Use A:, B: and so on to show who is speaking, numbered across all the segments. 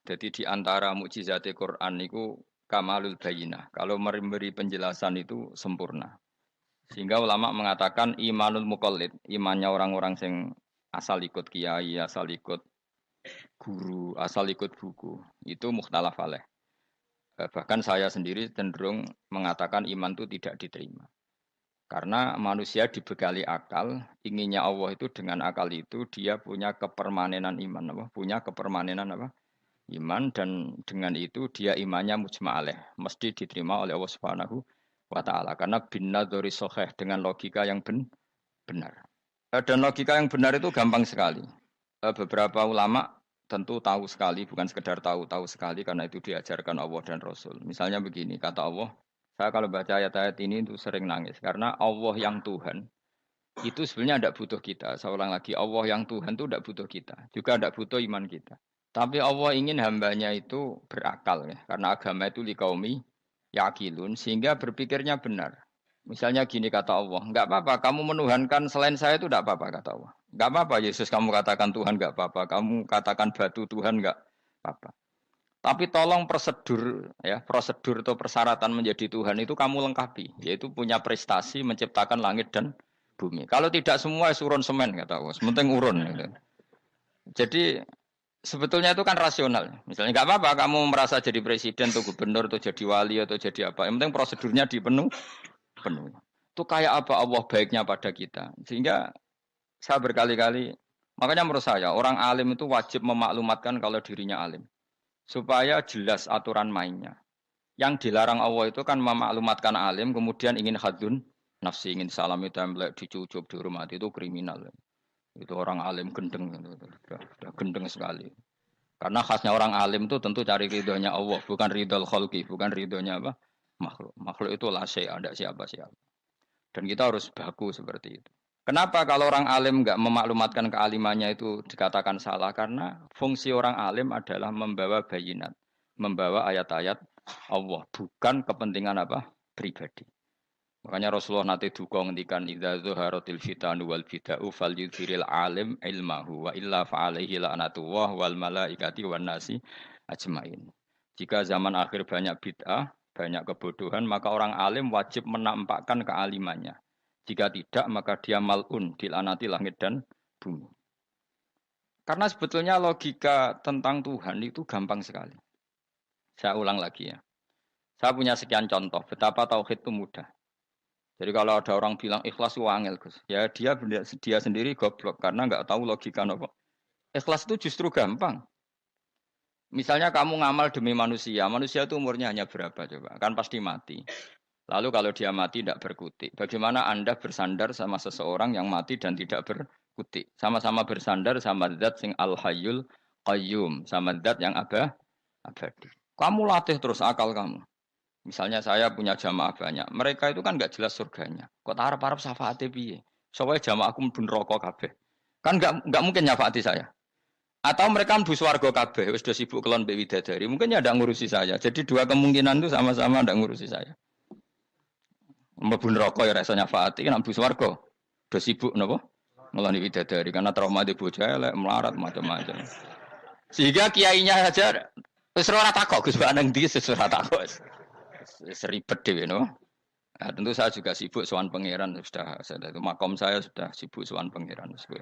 A: Jadi di antara mukjizat Quran itu kamalul bayinah. Kalau memberi penjelasan itu sempurna. Sehingga ulama mengatakan imanul muqallid, imannya orang-orang yang asal ikut kiai, asal ikut guru, asal ikut buku, itu mukhtalaf alaih. Bahkan saya sendiri cenderung mengatakan iman itu tidak diterima. Karena manusia dibekali akal, inginnya Allah itu dengan akal itu dia punya kepermanenan iman, apa? Punya kepermanenan apa? Iman, dan dengan itu dia imannya mujma'aleh, mesti diterima oleh Allah Subhanahu wa taala karena binnadzari sahih, dengan logika yang benar. Dan logika yang benar itu gampang sekali. Beberapa ulama tentu tahu sekali, bukan sekedar tahu sekali karena itu diajarkan Allah dan Rasul. Misalnya begini, kata Allah, saya kalau baca ayat-ayat ini itu sering nangis karena Allah yang Tuhan itu sebenarnya tidak butuh kita. Saya ulang lagi, Allah yang Tuhan itu tidak butuh kita, juga tidak butuh iman kita. Tapi Allah ingin hambanya itu berakal ya, karena agama itu likaumi yakilun, sehingga berpikirnya benar. Misalnya gini kata Allah, enggak apa-apa, kamu menuhankan selain saya itu enggak apa-apa kata Allah. Enggak apa-apa Yesus kamu katakan Tuhan enggak apa-apa, kamu katakan batu Tuhan enggak apa-apa. Tapi tolong prosedur ya, prosedur atau persyaratan menjadi Tuhan itu kamu lengkapi, yaitu punya prestasi menciptakan langit dan bumi. Kalau tidak semua surun semen kata Allah, sementing urun gitu. Jadi sebetulnya itu kan rasional. Misalnya nggak apa-apa kamu merasa jadi presiden atau gubernur atau jadi wali atau jadi apa. Yang penting prosedurnya penuh. Itu kayak apa Allah baiknya pada kita. Sehingga saya berkali-kali, makanya menurut saya orang alim itu wajib memaklumatkan kalau dirinya alim. Supaya jelas aturan mainnya. Yang dilarang Allah itu kan memaklumatkan alim kemudian ingin hadun nafsi, ingin salami template, dicucuk, dihormati, itu kriminal. Itu orang alim gendeng, sudah gendeng sekali. Karena khasnya orang alim itu tentu cari ridhonya Allah, bukan ridhol khalqi, bukan ridhonya apa? Makhluk. Makhluk itu la syai', ada siapa-siapa. Dan kita harus baku seperti itu. Kenapa kalau orang alim enggak memaklumatkan kealimannya itu dikatakan salah? Karena fungsi orang alim adalah membawa bayinat, membawa ayat-ayat Allah, bukan kepentingan apa? Pribadi. Makanya Rasulullah nanti duka ngendikan idza zuharatil fitanu wal bid'u falyudhiril alim ilmahu wa illa fa'alaihi la'natullah wal malaikati wan nasi ajmain. Jika zaman akhir banyak bid'ah, banyak kebodohan, maka orang alim wajib menampakkan kealimannya. Jika tidak, maka dia mal'un, dilaknati langit dan bumi. Karena sebetulnya logika tentang Tuhan itu gampang sekali. Saya ulang lagi ya. Saya punya sekian contoh betapa tauhid itu mudah. Jadi kalau ada orang bilang ikhlas itu angel, Gus. Ya dia sendiri goblok karena nggak tahu logika apa. Ikhlas itu justru gampang. Misalnya kamu ngamal demi manusia, manusia itu umurnya hanya berapa coba? Kan pasti mati. Lalu kalau dia mati tidak berkutik, bagaimana Anda bersandar sama seseorang yang mati dan tidak berkutik? Sama-sama bersandar sama zat sing al-hayyul qayyum, sama zat yang abadi. Kamu latih terus akal kamu. Misalnya saya punya jamaah banyak, mereka itu kan nggak jelas surganya. Kok harap-harap syafaate piye? Soalnya jamaahku mlebu neraka kabeh. Kan nggak mungkin nyafaati saya. Atau mereka mlebu swarga kabeh, wis do sibuk kelon mbek widadari. Mungkin ya ndak ngurusi saya. Jadi dua kemungkinan itu sama-sama ndak ngurusi saya. Mlebu neraka ya rasa nyafaati, nek mlebu swarga do sibuk napa? Ngeloni widadari karena trauma di bocah elek, melarat macam-macam. Sehingga kiainya saja wis ora takok Gus Baneng ndi wis ora takok. Seribet dhewe no. Nah, tentu saya juga sibuk sowan pangeran sudah itu makom saya sudah sibuk sowan pangeran wis kowe.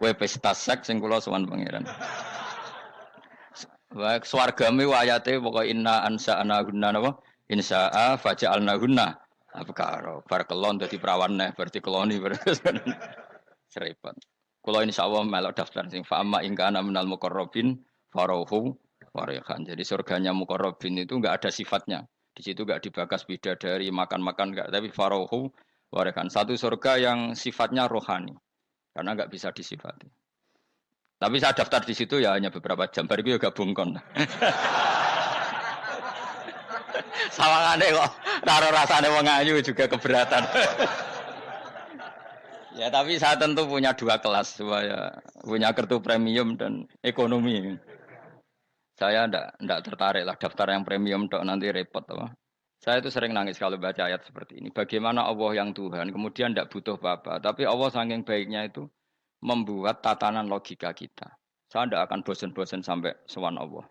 A: Kowe pesta seks sing kula sowan pangeran. Wa swargame ayate pokoke inna ansa'na gunna napa? Insya'a faja'alna gunna abkara. Bar kelon dadi perawan neh berarti keloni seribet. Kula insyaallah melok daftar sing fa amma in kana minal muqarrabin farauhu warihan. Jadi surganya muqarrabin itu enggak ada sifatnya. Di situ enggak dibakas bidadari, makan-makan enggak, tapi farauhu warihan. Satu surga yang sifatnya rohani. Karena enggak bisa disifati. Tapi saya daftar di situ ya hanya beberapa jam. Baru itu gabung kon. Sawangane kok karo rasane wong ayu juga keberatan. Ya tapi saya tentu punya dua kelas, supaya punya kartu premium dan ekonomi. Saya ndak tertarik lah daftar yang premium dok nanti repot apa. Saya itu sering nangis kalau baca ayat seperti ini. Bagaimana Allah yang Tuhan, kemudian tidak butuh apa-apa. Tapi Allah saking baiknya itu membuat tatanan logika kita. Saya tidak akan bosan-bosan sampai sowan Allah.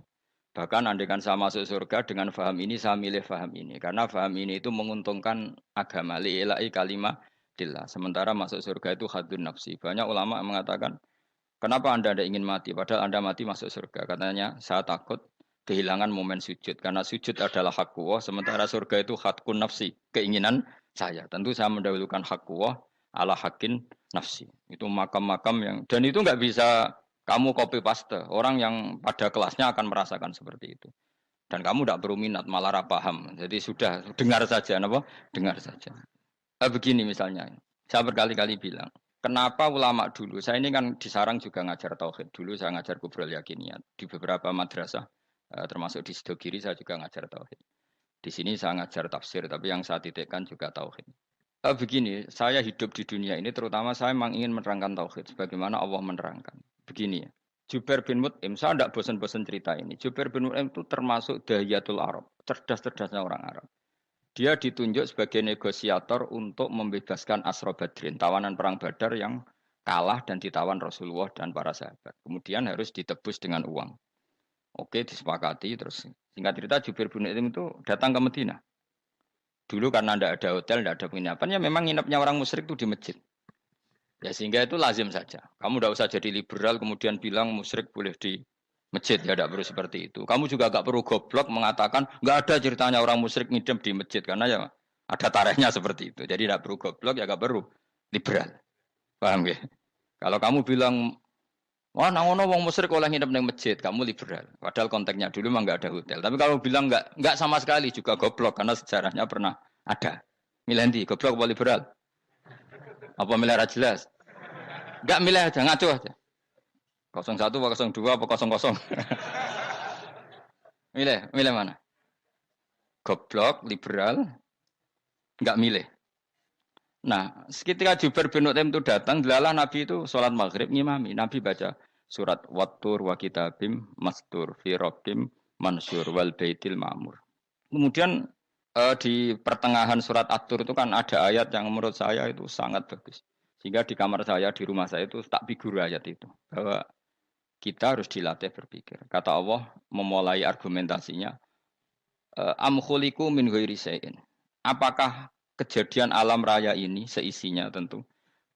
A: Bahkan andaikan saya masuk surga dengan faham ini, saya milih faham ini. Karena faham ini itu menguntungkan agama. Li'ilai kalimatillah. Sementara masuk surga itu hadun nafsi. Banyak ulama yang mengatakan, kenapa Anda tidak ingin mati? Padahal Anda mati masuk surga. Katanya, saya takut kehilangan momen sujud. Karena sujud adalah hak Allah. Sementara surga itu hakun nafsi. Keinginan saya. Tentu saya mendahulukan hak Allah ala hakin nafsi. Itu makam-makam yang... Dan itu nggak bisa kamu copy paste. Orang yang pada kelasnya akan merasakan seperti itu. Dan kamu tidak perlu minat, malah paham. Jadi sudah, dengar saja. Apa? Dengar saja. Begini misalnya. Saya berkali-kali bilang. Kenapa ulama dulu? Saya ini kan di Sarang juga ngajar tauhid. Dulu saya ngajar kubrul yakiniyat. Di beberapa madrasah. Termasuk di Sidogiri saya juga ngajar tauhid. Di sini saya ngajar tafsir. Tapi yang saya titikkan juga tauhid. Begini, saya hidup di dunia ini terutama saya memang ingin menerangkan tauhid sebagaimana Allah menerangkan. Begini ya, Jubair bin Mut'im, saya tidak bosan-bosan cerita ini. Jubair bin Mut'im itu termasuk dahiyatul Arab, cerdas-cerdasnya orang Arab. Dia ditunjuk sebagai negosiator untuk membebaskan Asra Badrin, tawanan perang Badar yang kalah dan ditawan Rasulullah dan para sahabat. Kemudian harus ditebus dengan uang. Oke, disepakati terus. Singkat cerita Jubair bin Mut'im itu datang ke Madinah. Dulu karena tidak ada hotel, tidak ada penginapan, ya memang nginepnya orang musyrik itu di masjid. Ya sehingga itu lazim saja. Kamu tidak usah jadi liberal kemudian bilang musyrik boleh di masjid, ya tidak perlu seperti itu. Kamu juga nggak perlu goblok mengatakan nggak ada ceritanya orang musyrik nginep di masjid karena ya ada tarehnya seperti itu. Jadi tidak perlu goblok ya nggak perlu liberal. Paham ya? Kalau kamu bilang wah, nangono wong musyrik oleh nginep di masjid, kamu liberal. Padahal konteksnya dulu memang nggak ada hotel. Tapi kalau bilang nggak sama sekali juga goblok karena sejarahnya pernah ada. Milih ndi? Goblok apa liberal? Apa milih ra jelas? Nggak milih aja, ngaco aja. 01 apa 02 apa 00. milih mana? Goblok, liberal, nggak milih. Nah, ketika Jubair bin Mut'im itu datang, delalah Nabi itu sholat maghrib ngimami. Nabi baca surat Wattur wa kitabim mastur fi rabbim mansur wal baitil ma'mur. Kemudian di pertengahan surat At-Tur itu kan ada ayat yang menurut saya itu sangat bagus. Sehingga di kamar saya, di rumah saya itu tak figur ayat itu. Bahwa kita harus dilatih berpikir. Kata Allah memulai argumentasinya. Am khuliqu min ghairi syai'in. Apakah kejadian alam raya ini seisinya tentu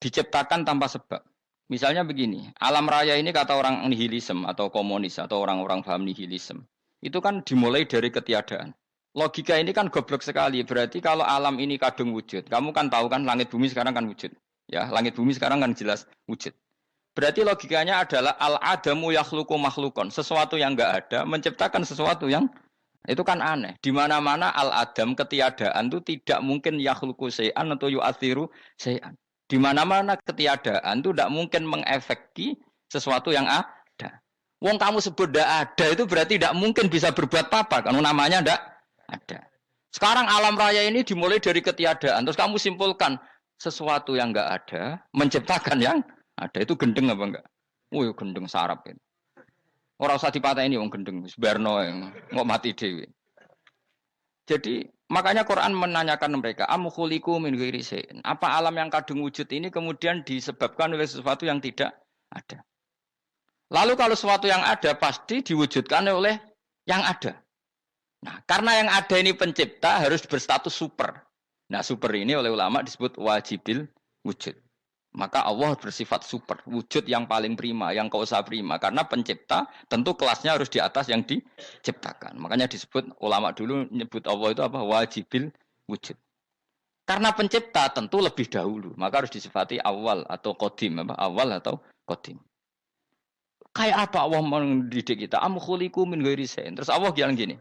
A: diciptakan tanpa sebab. Misalnya begini, alam raya ini kata orang nihilisme atau komunis atau orang-orang paham nihilisme. Itu kan dimulai dari ketiadaan. Logika ini kan goblok sekali. Berarti kalau alam ini kadung wujud, kamu kan tahu kan langit bumi sekarang kan wujud. Ya, langit bumi sekarang kan jelas wujud. Berarti logikanya adalah al-adamu yakhluqu makhlukon. Sesuatu yang enggak ada menciptakan sesuatu yang itu kan aneh. Di mana-mana al-adam ketiadaan itu tidak mungkin yakhluqu syai'an atau yu'athiru syai'an. Di mana-mana ketiadaan itu tidak mungkin mengefeki sesuatu yang ada. Wong kamu sebut tidak ada itu berarti tidak mungkin bisa berbuat apa kalau namanya tidak ada. Sekarang alam raya ini dimulai dari ketiadaan. Terus kamu simpulkan sesuatu yang enggak ada menciptakan yang ada. Itu gendeng apa enggak? Wih, gendeng sarap itu. Orang usah dipatahin wong gendeng, sebarno yang mau mati dewi. Jadi makanya Quran menanyakan mereka, am khuliqu min ghairi syai'in. Apa alam yang kadung wujud ini kemudian disebabkan oleh sesuatu yang tidak ada. Lalu kalau sesuatu yang ada pasti diwujudkan oleh yang ada. Nah, karena yang ada ini pencipta harus berstatus super. Nah, super ini oleh ulama disebut wajibil wujud. Maka Allah bersifat super, wujud yang paling prima, yang kausa prima. Karena pencipta tentu kelasnya harus di atas yang diciptakan. Makanya disebut ulama dulu nyebut Allah itu apa? Wajibil wujud. Karena pencipta tentu lebih dahulu, maka harus disifati awal atau qadim, apa? Awal atau qadim. Kayak apa Allah mendidik kita? Am khuliqu min ghairi syai'in. Terus Allah bilang gini,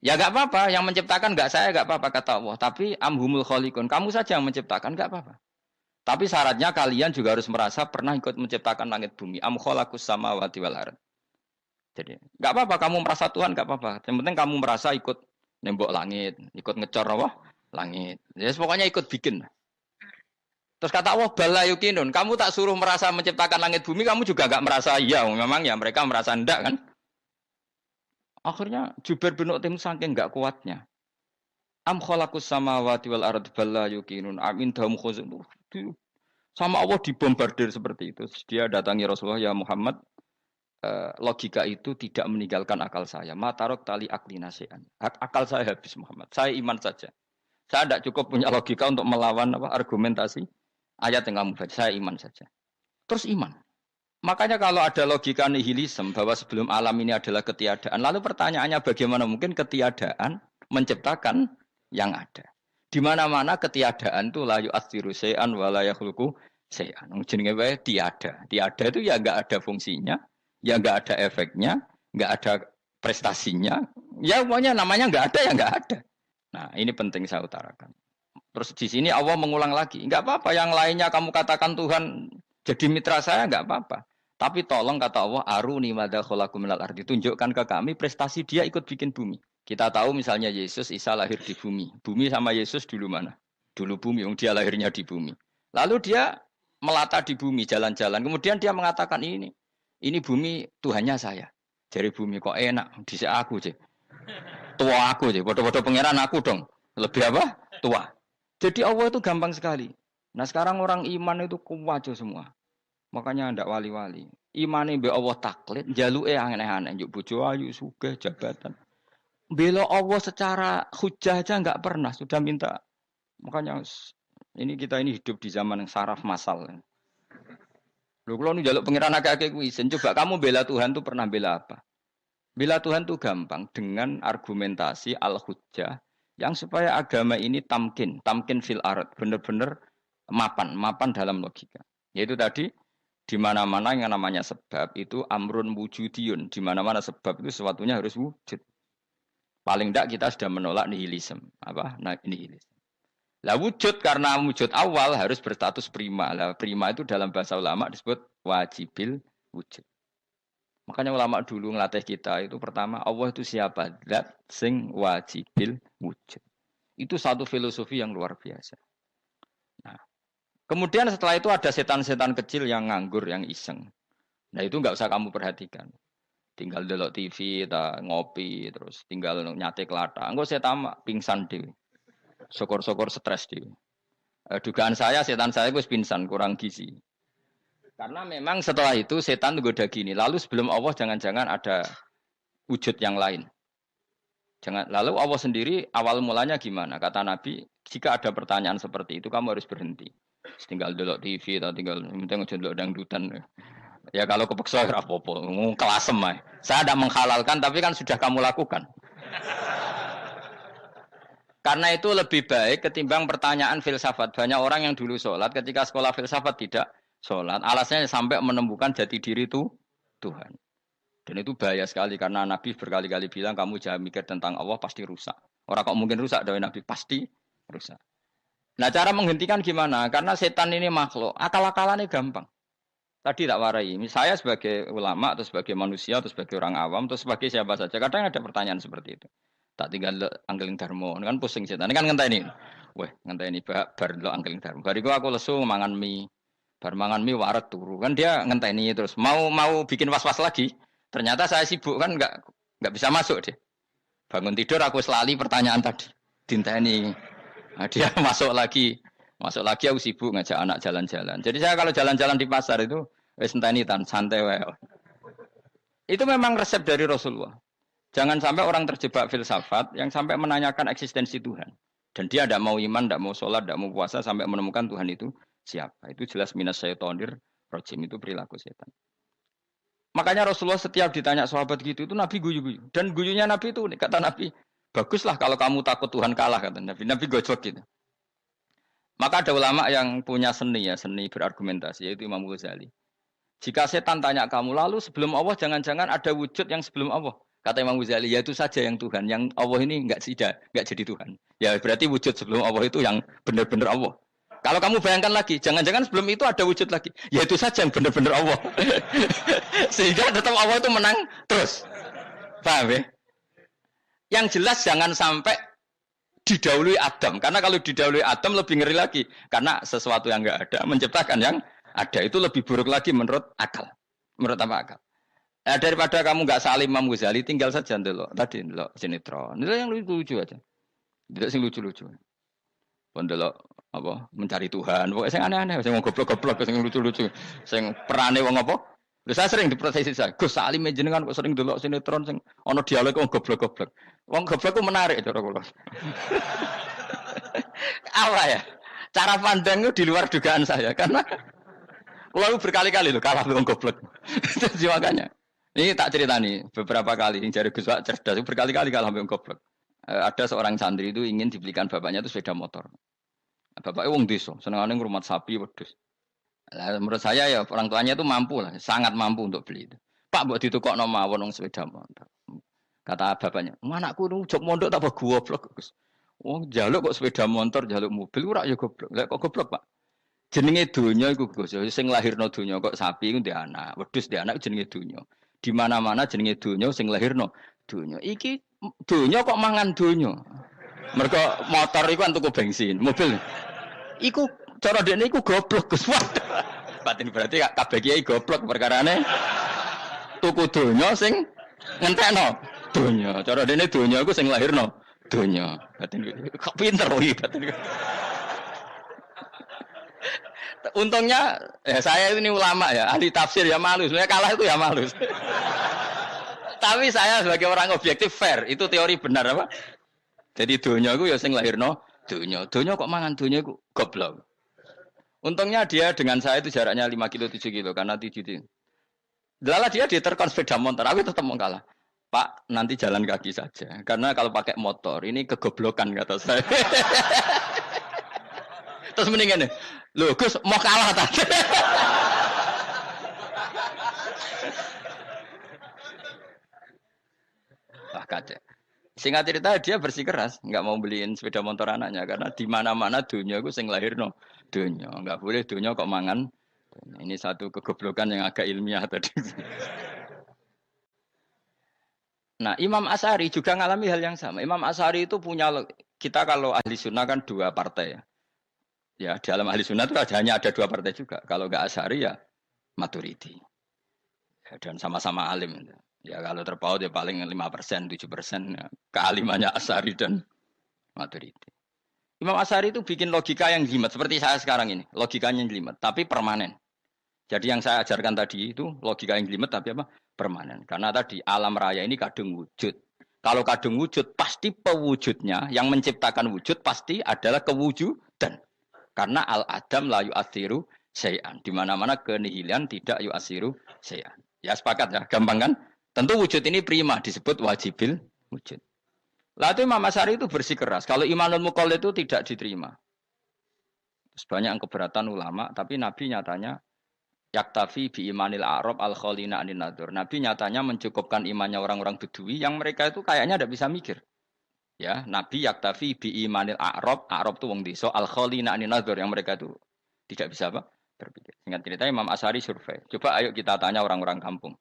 A: ya enggak apa-apa, yang menciptakan enggak saya, enggak apa-apa kata Allah. Tapi amhumul khaliqun, kamu saja yang menciptakan, enggak apa-apa. Tapi syaratnya kalian juga harus merasa pernah ikut menciptakan langit bumi. Am khalaqus samawati wal ardh. Jadi, enggak apa-apa kamu merasa Tuhan, enggak apa-apa. Yang penting kamu merasa ikut nembok langit, ikut ngecor apa? Langit. Ya pokoknya ikut bikin. Terus kata Allah bala yukinun, kamu tak suruh merasa menciptakan langit bumi, kamu juga enggak merasa iya, memang ya mereka merasa enggak kan? Akhirnya Jubair bin Mut'im saking enggak kuatnya. Am khalaqus samawati wal ardi bal la yuqinun am indahum khuzun. Sama Allah dibombardir seperti itu. Dia datangi Rasulullah, ya Muhammad, logika itu tidak meninggalkan akal saya. Matarok tali akli nasian. Akal saya habis Muhammad. Saya iman saja. Saya tidak cukup punya logika untuk melawan argumentasi ayat yang kamu baca. Saya iman saja. Terus iman. Makanya kalau ada logika nihilisme bahwa sebelum alam ini adalah ketiadaan, lalu pertanyaannya bagaimana mungkin ketiadaan menciptakan yang ada? Di mana-mana ketiadaan itu la yu'atsiru syai'an wa la yakhluqu syai'an. Jenenge wae tiada. Tiada itu ya enggak ada fungsinya, ya enggak ada efeknya, enggak ada prestasinya. Ya pokoknya namanya enggak ada ya enggak ada. Nah, ini penting saya utarakan. Terus di sini Allah mengulang lagi, enggak apa-apa yang lainnya kamu katakan Tuhan jadi mitra saya enggak apa-apa. Tapi tolong kata Allah, aruni madza khalaqu minal ardi, tunjukkan ke kami prestasi dia ikut bikin bumi. Kita tahu misalnya Yesus, Isa lahir di bumi. Bumi sama Yesus dulu mana? Dulu bumi, dia lahirnya di bumi. Lalu dia melata di bumi, jalan-jalan. Kemudian dia mengatakan ini bumi Tuhannya saya. Dari bumi kok enak, dhisik aku sih. Tua aku sih, bodoh-bodoh pangeran aku dong. Lebih apa? Tua. Jadi Allah itu gampang sekali. Nah sekarang orang iman itu kuat semua. Makanya ndak wali-wali. Imane mbek Allah taklid, jaluke aneh-aneh, njuk bojo ayu, sugih, jabatan. Bela Allah secara hujah aja enggak pernah, sudah minta. Makanya kita ini hidup di zaman yang saraf massal. Lho kula nu njaluk pangeran akeh-akeh kuwi, coba kamu bela Tuhan tuh pernah bela apa? Bela Tuhan tuh gampang dengan argumentasi al-hujjah yang supaya agama ini tamkin fil ard, benar-benar mapan dalam logika. Yaitu tadi di mana-mana yang namanya sebab itu amrun wujudiyun, di mana-mana sebab itu sesuatunya harus wujud. Paling tidak kita sudah menolak nihilisme. Apa? Nah, nihilisme. Lah wujud karena wujud awal harus berstatus prima. Lah prima itu dalam bahasa ulama disebut wajibil wujud. Makanya ulama dulu ngelatih kita itu pertama Allah itu siapa? Zat sing wajibil wujud. Itu satu filosofi yang luar biasa. Nah, kemudian setelah itu ada setan-setan kecil yang nganggur, yang iseng. Nah itu enggak usah kamu perhatikan. Tinggal delok TV, ngopi, terus tinggal nyate kelata. Engko saya tamak pingsan dhewe. Syukur-syukur stres dhewe. Dugaan saya setan saya wis pingsan, kurang gizi. Karena memang setelah itu setan goda gini. Lalu sebelum Allah jangan-jangan ada wujud yang lain. Lalu Allah sendiri awal mulanya gimana? Kata Nabi, jika ada pertanyaan seperti itu kamu harus berhenti. Tinggal delok TV atau tinggal penting aja delok dangdutan. Ya kalau kepeksa ora apa-apa, kelasem ae. Saya tidak menghalalkan tapi kan sudah kamu lakukan. Karena itu lebih baik ketimbang pertanyaan filsafat. Banyak orang yang dulu sholat ketika sekolah filsafat tidak sholat. Alasannya sampai menemukan jati diri itu Tuhan. Dan itu bahaya sekali karena Nabi berkali-kali bilang kamu jangan mikir tentang Allah pasti rusak. Orang kok mungkin rusak dari Nabi pasti rusak. Nah cara menghentikan gimana? Karena setan ini makhluk, akal-akalannya gampang. Tadi tak warai, saya sebagai ulama atau sebagai manusia atau sebagai orang awam atau sebagai siapa saja, kadang ada pertanyaan seperti itu. Tak tinggal anggeling darmo, kan pusing setan, kan ngenteni. Weh, ngenteni bar lo anggeling darmo. Bariku aku lesu mangan mie, bar mangan mie waret turu, kan dia ngenteni terus mau bikin was-was lagi. Ternyata saya sibuk kan nggak bisa masuk deh. Bangun tidur aku selali pertanyaan tadi, dinteni. Nah, dia masuk lagi aku sibuk ngajak anak jalan-jalan. Jadi saya kalau jalan-jalan di pasar itu wis enteni tan santai wae. Itu memang resep dari Rasulullah. Jangan sampai orang terjebak filsafat yang sampai menanyakan eksistensi Tuhan. Dan dia tidak mau iman, tidak mau sholat, tidak mau puasa sampai menemukan Tuhan itu siapa. Itu jelas minas syaitonir rajim, itu perilaku setan. Makanya Rasulullah setiap ditanya sahabat gitu itu Nabi guyu-guyu. Dan guyunya Nabi itu kata Nabi, baguslah kalau kamu takut Tuhan kalah kata Nabi. Nabi gojok gitu. Maka ada ulama yang punya seni berargumentasi yaitu Imam Ghazali. Jika setan tanya kamu lalu sebelum Allah jangan-jangan ada wujud yang sebelum Allah. Kata Imam Ghazali, ya itu saja yang Tuhan, yang Allah ini enggak jadi Tuhan. Ya berarti wujud sebelum Allah itu yang benar-benar Allah. Kalau kamu bayangkan lagi, jangan-jangan sebelum itu ada wujud lagi. Ya itu saja yang benar-benar Allah. Sehingga tetap Allah itu menang terus. Paham ya? Yang jelas jangan sampai didahului Adam. Karena kalau didahului Adam lebih ngeri lagi. Karena sesuatu yang enggak ada menciptakan yang ada. Itu lebih buruk lagi menurut akal. Menurut apa akal? Nah, daripada kamu enggak salim Imam Ghazali, tinggal saja ndelok. Tadi ndelok sinetron. Itu yang lucu aja. Tidak sing lucu-lucu. Pendelok apa mencari Tuhan. Pokoknya sing aneh-aneh, sing goblok-goblok, sing lucu-lucu, sing perane wong apa? Lha saya sering diprotesi saya. Gus Salim jenengan kok sering delok sinetron sing ana dialog wong goblok-goblok. Wong goblok ku menarik cara kula. Apa ya? Cara pandang itu di luar dugaan saya karena kula berkali-kali lho kalah wong goblok. Jadi makanya ini tak cerita nih beberapa kali yang jari Gus Wak cerdas berkali-kali kalah wong goblok. Ada seorang santri itu ingin dibelikan bapaknya itu sepeda motor. Bapaknya wong desa, senengane ngrumat sapi wedhus. Lah menurut saya ya orang tuanya itu mampu lah, sangat mampu untuk beli itu. Pak mbok ditukokno mawon wong sepeda motor. Kata bapaknya, "Anakku nu jog mondok tak goblok, Gus." Wong jaluk kok sepeda motor, jaluk mobil ora ya goblok. Lah kok goblok, Pak? Jenenge donya iku Gus, sing lahirno donya kok sapi iku ndek anak, wedhus ndek anak jenenge donya. Di mana-mana jenenge donya sing lahirno donya. Iki donya kok mangan donya. Mergo motor iku kan tuku bensin, mobil. Iku cara dekne iku goblok Gus. Batin berarti kabeh kiai goblok perkarane tuku donya sing ngentekno donya. Cara dekne donya iku sing lahirno donya. Batin kok pinter iki batin. Untungnya saya ini ulama ya, ahli tafsir ya malu. Sebenarnya kalah itu ya malu. Tapi saya sebagai orang objektif fair, itu teori benar apa? Jadi donya itu ya sing lahirno donya. Donya kok mangan donya itu goblok. Untungnya dia dengan saya itu jaraknya 5 kilo 7 kilo karena 7 kilo. Lala dia diterkon sepeda motor, aku tetap mau kalah. Pak, nanti jalan kaki saja. Karena kalau pakai motor ini kegoblokan kata saya. Terus mendingan nih, loh Gus mau kalah tadi. Wah kacau. Singkat cerita dia bersikeras, nggak mau beliin sepeda motor anaknya karena di mana-mana dunia gue sing lahir no dunia, nggak boleh dunia kok mangan. Ini satu kegoblokan yang agak ilmiah tadi. Nah Imam Asy'ari juga ngalami hal yang sama. Imam Asy'ari itu punya kita kalau ahli sunnah kan dua partai ya. Ya dalam ahli sunnah itu hanya ada dua partai juga. Kalau nggak Asy'ari ya Maturidi. Ya, dan sama-sama alim. Ya kalau terpaut ya paling 5%, 7% ya. Kealimannya Asy'ari dan Maturidi. Imam Asy'ari itu bikin logika yang jelimet seperti saya sekarang ini. Logikanya jelimet tapi permanen. Jadi yang saya ajarkan tadi itu logika yang jelimet tapi apa? Permanen. Karena tadi alam raya ini kadung wujud. Kalau kadung wujud pasti pewujudnya yang menciptakan wujud pasti adalah kewujudan. Karena al-adam la yu'athiru syai'an. Di mana-mana kenihilan tidak yu'athiru syai'an. Ya sepakat ya, gampang kan? Tentu wujud ini prima disebut wajibil wujud. Lalu Imam Asy'ari itu bersikeras. Kalau imanul muqallid itu tidak diterima. Terus banyak yang keberatan ulama, tapi Nabi nyatanya yaktafi bi imanil a'rab al khalina anin nadur. Nabi nyatanya mencukupkan imannya orang-orang Bedui yang mereka itu kayaknya tidak bisa mikir. Ya, Nabi yaktafi bi imanil a'rab itu wong desa al khalina anin nadur yang mereka itu tidak bisa apa? Berpikir. Singkat cerita Imam Asy'ari survei. Coba ayo kita tanya orang-orang kampung.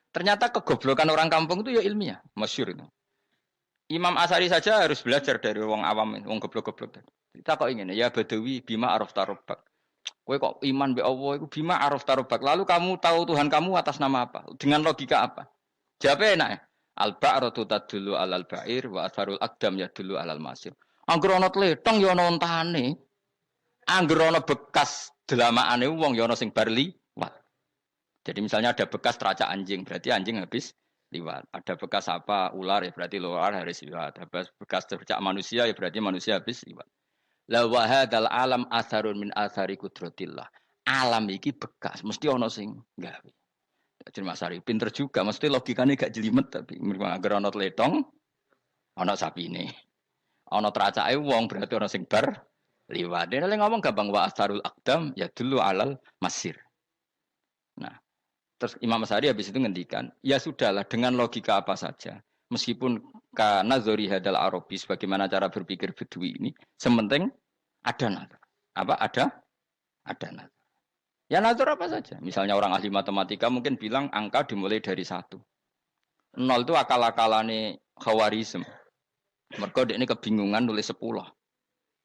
A: Ternyata kegoblokan orang kampung itu ya ilmiah, masyhur itu. Imam Asy'ari saja harus belajar dari wong awam, wong goblok-goblok. Kita kok ingin ya Badawi bima araf tarobak. Kowe kok iman be Allah itu bima araf tarobak. Lalu kamu tahu Tuhan kamu atas nama apa? Dengan logika apa? Jawabnya enak ya. Al-ba'ratu tadullu alal ba'ir wa atharul aqdam yadullu alal masir. Angger ana tletong ya ana ontane. Angger ana bekas delamaane wong ya ana sing bar liwat. Jadi misalnya ada bekas teracak anjing, berarti anjing habis liwat. Ada bekas apa ular ya berarti ular harus liwat. Ada bekas teracak manusia ya berarti manusia habis liwat. La wa hadzal alam atharun min athari qudratillah. Alam iki bekas, mesti ana sing gawe. Jadi Mas Ari pinter juga, mesti logikanya gak jelimet tapi agar ana tletong ana sapine. Ana teracake wong berarti ana sing bar liwat. Dia ngomong gampang wa asharul aqdam ya dulu alal masir. Nah, terus Imam Asy'ari habis itu ngendikan, ya sudahlah dengan logika apa saja. Meskipun karena zori hadal Arabi sebagaimana cara berpikir Bedui ini, sementing ada nazar. Apa ada nazar. Ya nazar apa saja. Misalnya orang ahli matematika mungkin bilang angka dimulai dari 1. 0 itu akal-akalane Khawarizm. Mergo ini kebingungan nulis 10.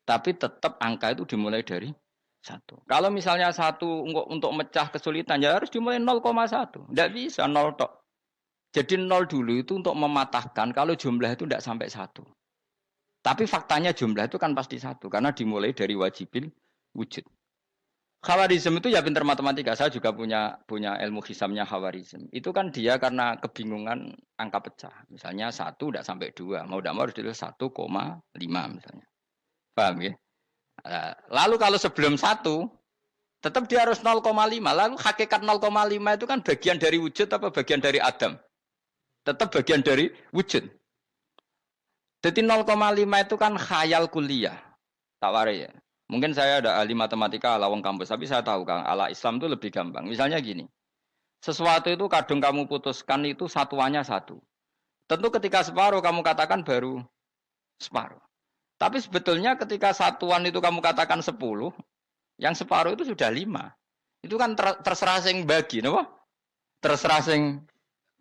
A: Tapi tetap angka itu dimulai dari 1. Kalau misalnya 1 untuk mecah kesulitan ya harus dimulai 0,1. Tidak bisa 0 tok. Jadi 0 dulu itu untuk mematahkan kalau jumlah itu tidak sampai 1. Tapi faktanya jumlah itu kan pasti satu karena dimulai dari wajibil wujud. Khawarizm itu ya pinter matematika. Saya juga punya ilmu hisamnya Khawarizm. Itu kan dia karena kebingungan angka pecah. Misalnya 1 tidak sampai 2. Mau tidak mau harus ditulis 1,5 misalnya. Paham ya? Lalu kalau sebelum 1, tetap dia harus 0,5. Lalu hakikat 0,5 itu kan bagian dari wujud apa bagian dari Adam? Tetap bagian dari wujud. Jadi 0,5 itu kan khayal kuliah. Tak warai ya. Mungkin saya ada ahli matematika ala wong kampus, tapi saya tahu Kang, ala Islam itu lebih gampang. Misalnya gini, sesuatu itu kadung kamu putuskan itu satuannya 1. Tentu ketika separuh kamu katakan baru separuh. Tapi sebetulnya ketika satuan itu kamu katakan 10, yang separuh itu sudah 5. Itu kan terserah sing bagi, no? Terserah sing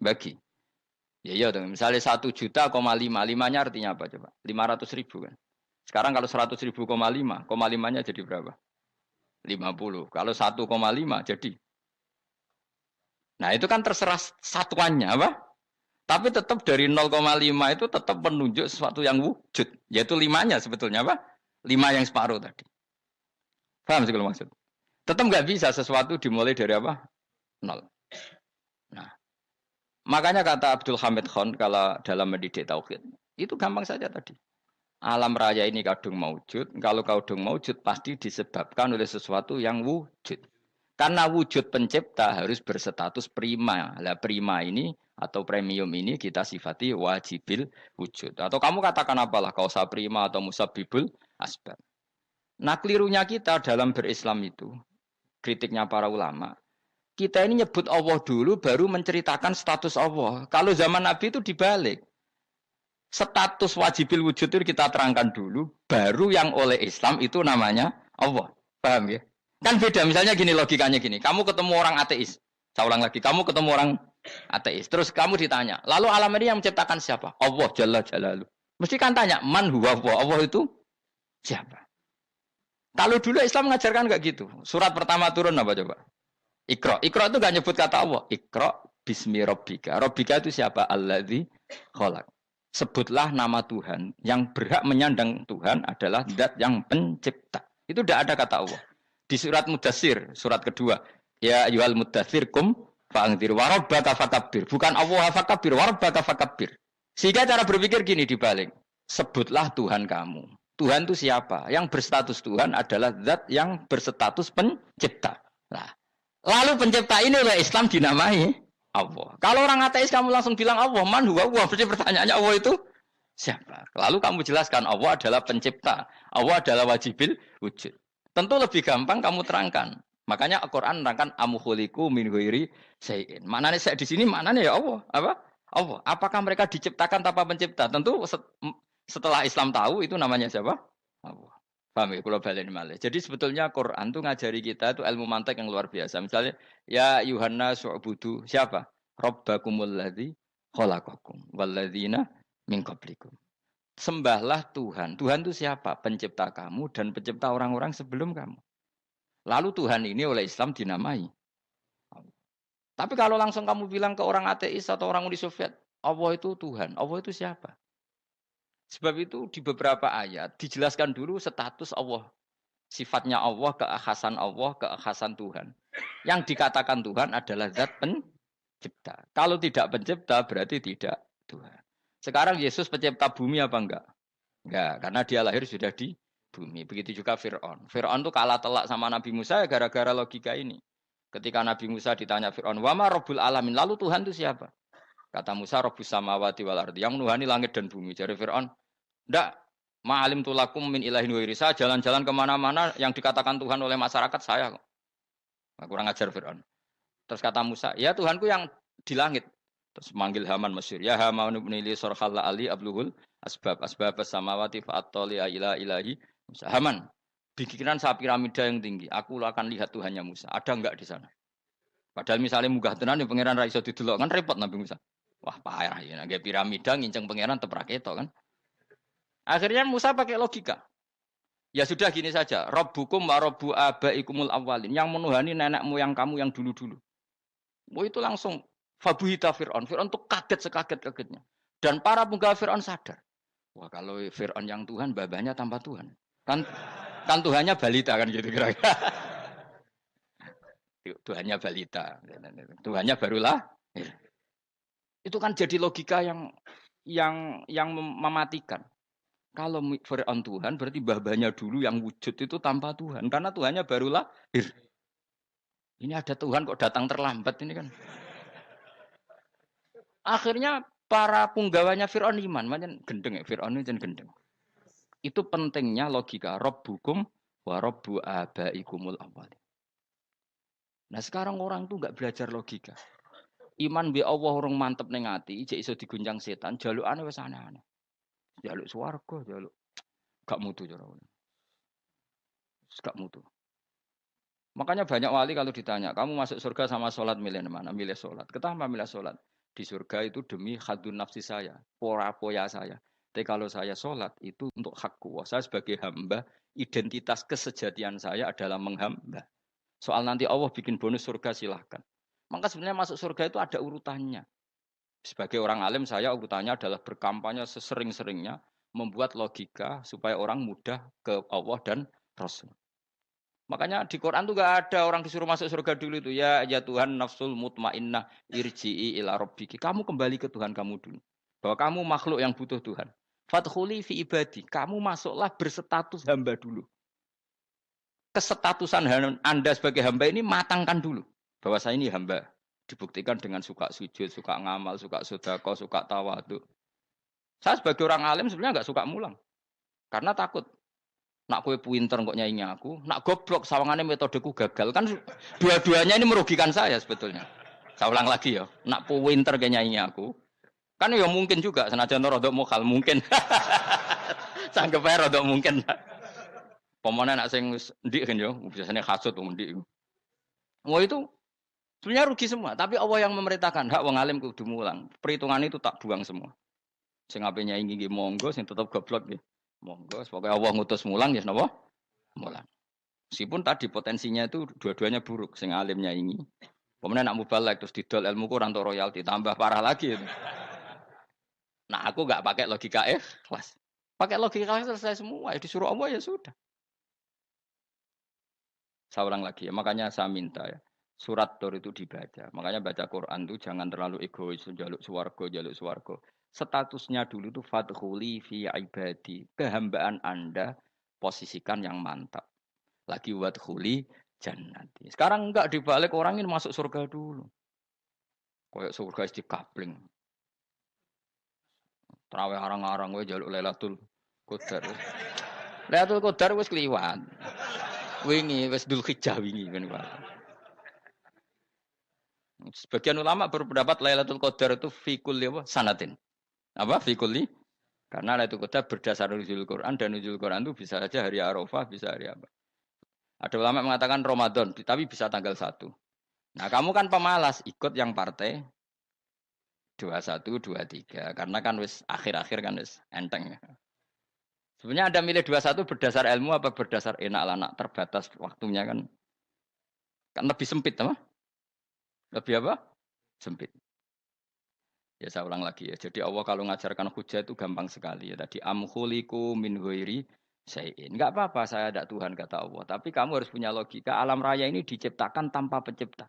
A: bagi. Ya iya dong, misalnya 1 juta,5, 5-nya artinya apa coba? 500.000 kan. Sekarang kalau 100.000, 5,5-nya jadi berapa? 50. Kalau 1,5 jadi. Nah itu kan terserah satuannya apa? Tapi tetap dari 0,5 itu tetap menunjuk sesuatu yang wujud. Yaitu 5-nya sebetulnya apa? 5 yang separuh tadi. Paham sih kalau maksud? Tetap nggak bisa sesuatu dimulai dari apa? 0. Nah, makanya kata Abdul Hamid Khan kalau dalam mendidik tauhid, itu gampang saja tadi. Alam raya ini kadung maujud. Kalau kadung maujud pasti disebabkan oleh sesuatu yang wujud. Karena wujud pencipta harus berstatus prima. Lah prima ini atau premium ini kita sifati wajibil wujud. Atau kamu katakan apalah kausa prima atau musabibul asbab. Nah kelirunya kita dalam berislam itu, kritiknya para ulama, kita ini nyebut Allah dulu baru menceritakan status Allah. Kalau zaman Nabi itu dibalik. Status wajibil wujud itu kita terangkan dulu, baru yang oleh Islam itu namanya Allah. Paham ya? Kan beda, misalnya gini logikanya gini, kamu ketemu orang ateis, saya ulang lagi, kamu ketemu orang ateis, terus kamu ditanya, lalu alam ini yang menciptakan siapa? Allah Jalla Jalaluh. Mesti kan tanya, man huwa Allah, Allah itu siapa? Kalau dulu Islam mengajarkan enggak gitu, surat pertama turun apa coba? Iqra, Iqra itu enggak nyebut kata Allah, Iqra bismi rabbika, rabbika itu siapa? Alladzi khalaq. Sebutlah nama Tuhan. Yang berhak menyandang Tuhan adalah zat yang pencipta. Itu tidak ada kata Allah. Di surat Mudassir, surat kedua. Ya ayyuhal mudassir kum fa'angdir warabbaka fakabbir. Bukan Allah fakabbir, warabbaka fakabbir. Sehingga cara berpikir gini dibalik. Sebutlah Tuhan kamu. Tuhan itu siapa? Yang berstatus Tuhan adalah zat yang berstatus pencipta. Nah, lalu pencipta ini oleh Islam dinamai Allah. Kalau orang ateis kamu langsung bilang Allah, man huwa Allah. Berarti pertanyaannya Allah itu siapa? Lalu kamu jelaskan Allah adalah pencipta. Allah adalah wajibil wujud. Tentu lebih gampang kamu terangkan. Makanya Al-Qur'an menerangkan amuhuliku min ghairi syai'in. Maknanya saya di sini maknanya ya Allah. Apa? Allah. Apakah mereka diciptakan tanpa pencipta? Tentu setelah Islam tahu itu namanya siapa? Allah. Paham ya? Kalau balen malih. Jadi sebetulnya Quran tuh ngajari kita itu ilmu mantek yang luar biasa. Misalnya, ya Yuhanna su'budu siapa? Rabbakumul ladzi khalaqakum walladzina min qablikum. Sembahlah Tuhan. Tuhan itu siapa? Pencipta kamu dan pencipta orang-orang sebelum kamu. Lalu Tuhan ini oleh Islam dinamai. Tapi kalau langsung kamu bilang ke orang ateis atau orang Uni Soviet, Allah itu Tuhan. Allah itu siapa? Sebab itu di beberapa ayat dijelaskan dulu status Allah. Sifatnya Allah, keakhasan Tuhan. Yang dikatakan Tuhan adalah zat pencipta. Kalau tidak pencipta berarti tidak Tuhan. Sekarang Yesus pencipta bumi apa enggak? Enggak, karena dia lahir sudah di bumi. Begitu juga Fir'aun. Fir'aun itu kalah telak sama Nabi Musa gara-gara logika ini. Ketika Nabi Musa ditanya Fir'aun, wama Rabbul Alamin, lalu Tuhan itu siapa? Kata Musa, Rabbus Samawati wal Ardi, yang menuhani langit dan bumi. Jadi Fir'aun, enggak, ma'alim tulakum min ilahin wairi. Saya jalan-jalan kemana-mana yang dikatakan Tuhan oleh masyarakat saya. Nah, kurang ajar Fir'aun. Terus kata Musa, ya Tuhanku yang di langit. Terus manggil Haman Mesir. Ya Haman ibnili sorhalla ali abluhul asbab samawati fa'attoli ila ilahi. Musa. Haman, bikinan saya piramida yang tinggi. Aku akan lihat Tuhannya Musa. Ada enggak di sana? Padahal misalnya munggah tenan yang pangeran ra iso didelok kan repot Nabi Musa. Wah, parah ya. Nggak piramida nginceng pangeran teprak itu kan. Akhirnya Musa pakai logika. Ya sudah gini saja. Rabbukum wa rabbu abaikumul awwalin. Yang menuhani nenek moyang kamu yang dulu-dulu. Oh itu langsung fabuhita Fir'aun. Fir'aun itu kaget sekaget-kagetnya. Dan para penggawa Fir'aun sadar. Wah, kalau Fir'aun yang Tuhan, babanya tanpa Tuhan. Kan kan Tuhannya balita kan gitu kira-kira. Tuhannya balita. Tuhannya barulah. Itu kan jadi logika yang mematikan. Kalau Fir'aun Tuhan berarti babanya dulu yang wujud itu tanpa Tuhan karena Tuhannya barulah. Ini ada Tuhan kok datang terlambat ini kan. Akhirnya para punggawanya Fir'aun iman, macam gendeng ya Fir'aun itu gendeng. Itu pentingnya logika Rabbukum wa Rabbu abaikumul awwalin. Nah sekarang orang tuh nggak belajar logika. Iman bi Allah orang mantep ning ati, ijek iso diguncang setan, jalukane wis aneh-aneh. Jaluk swarga, jaluk gak mutu cara. Gak mutu. Makanya banyak wali kalau ditanya, kamu masuk surga sama sholat milih mana? Milih sholat. Kenapa milih sholat? Di surga itu demi khadun nafsi saya, poya saya. Tapi kalau saya sholat itu untuk hakku. Saya sebagai hamba, identitas kesejatian saya adalah menghamba. Soal nanti Allah bikin bonus surga silahkan. Maka sebenarnya masuk surga itu ada urutannya. Sebagai orang alim saya urutannya adalah berkampanye sesering-seringnya membuat logika supaya orang mudah ke Allah dan Rasul. Makanya di Quran tuh gak ada orang disuruh masuk surga dulu itu ya Tuhan nafsul mutmainnah irji'i ila rabbiki. Kamu kembali ke Tuhan kamu dulu. Bahwa kamu makhluk yang butuh Tuhan. Fadkhuli fi ibadi. Kamu masuklah berstatus hamba dulu. Kesestatusan Anda sebagai hamba ini matangkan dulu. Bahwa saya ini hamba. Dibuktikan dengan suka sujud, suka ngamal, suka sedekah, suka tawadhu. Saya sebagai orang alim sebenarnya gak suka mulang. Karena takut. Nak kue pinter kok nyaingi aku, nak goblok sawangannya metodeku gagal. Kan dua-duanya ini merugikan saya sebetulnya. Saya ulang lagi ya, nak pinter kayak nyaingi aku. Kan ya mungkin juga, senajan rodok mokal mungkin. Sanggep ae rodok mungkin. Pemane nak sing ndik kan yo, biasanya hasud wong ndik. Wah itu sebenarnya rugi semua, tapi Allah yang memerintahkan hak wong alim kudu mulang. Perhitungan itu tak buang semua. Sing ape nyaingi nggih monggo, sing tetep goblok nggih. Monggo, pokoknya Allah ngutus mulang ya napa? Mulang. Meskipun tadi potensinya itu dua-duanya buruk, sing alimnya ini. Kemudian nak mubalek terus didol ilmu kurang untuk royalti, tambah parah lagi itu. Nah aku nggak pakai logika ikhlas. Pakai logika selesai semua, ya disuruh Allah ya sudah. Saya ulang lagi ya, makanya saya minta ya. Surat Tur itu dibaca. Makanya baca Quran itu jangan terlalu egois, jaluk swarga. Statusnya dulu itu fadkhuli fi ibadi. Kehambaan Anda posisikan yang mantap. Lagi wadkhuli jannati. Sekarang enggak dibalik orang ini masuk surga dulu. Kayak surga di kapling. Terawih arang-arang kowe jaluk Lailatul Qadar. Lailatul Qadar wis kliwat. Wingi wis Dzulhijjah wingi kan Pak. Sebagian ulama berpendapat Lailatul Qadar itu fi kulli sanatin. Apa fi kulli? Karena Lailatul Qadar berdasar nuzul Quran dan nuzul Quran itu bisa saja hari Arafah, bisa hari apa. Ada ulama mengatakan Ramadan, tapi bisa tanggal 1. Nah, kamu kan pemalas, ikut yang partai 21, 23. Karena kan wis akhir-akhir kan wis enteng. Sebenarnya Anda milih 21 berdasar ilmu apa berdasar enak lah, nak terbatas waktunya kan. Kan lebih sempit, apa? Lebih apa? Sempit. Ya saya ulang lagi ya. Jadi Allah kalau ngajarkan hujah itu gampang sekali ya. Tadi amkhuliku min ghairi syai'in. Enggak apa-apa saya ada Tuhan kata Allah. Tapi kamu harus punya logika. Alam raya ini diciptakan tanpa pencipta.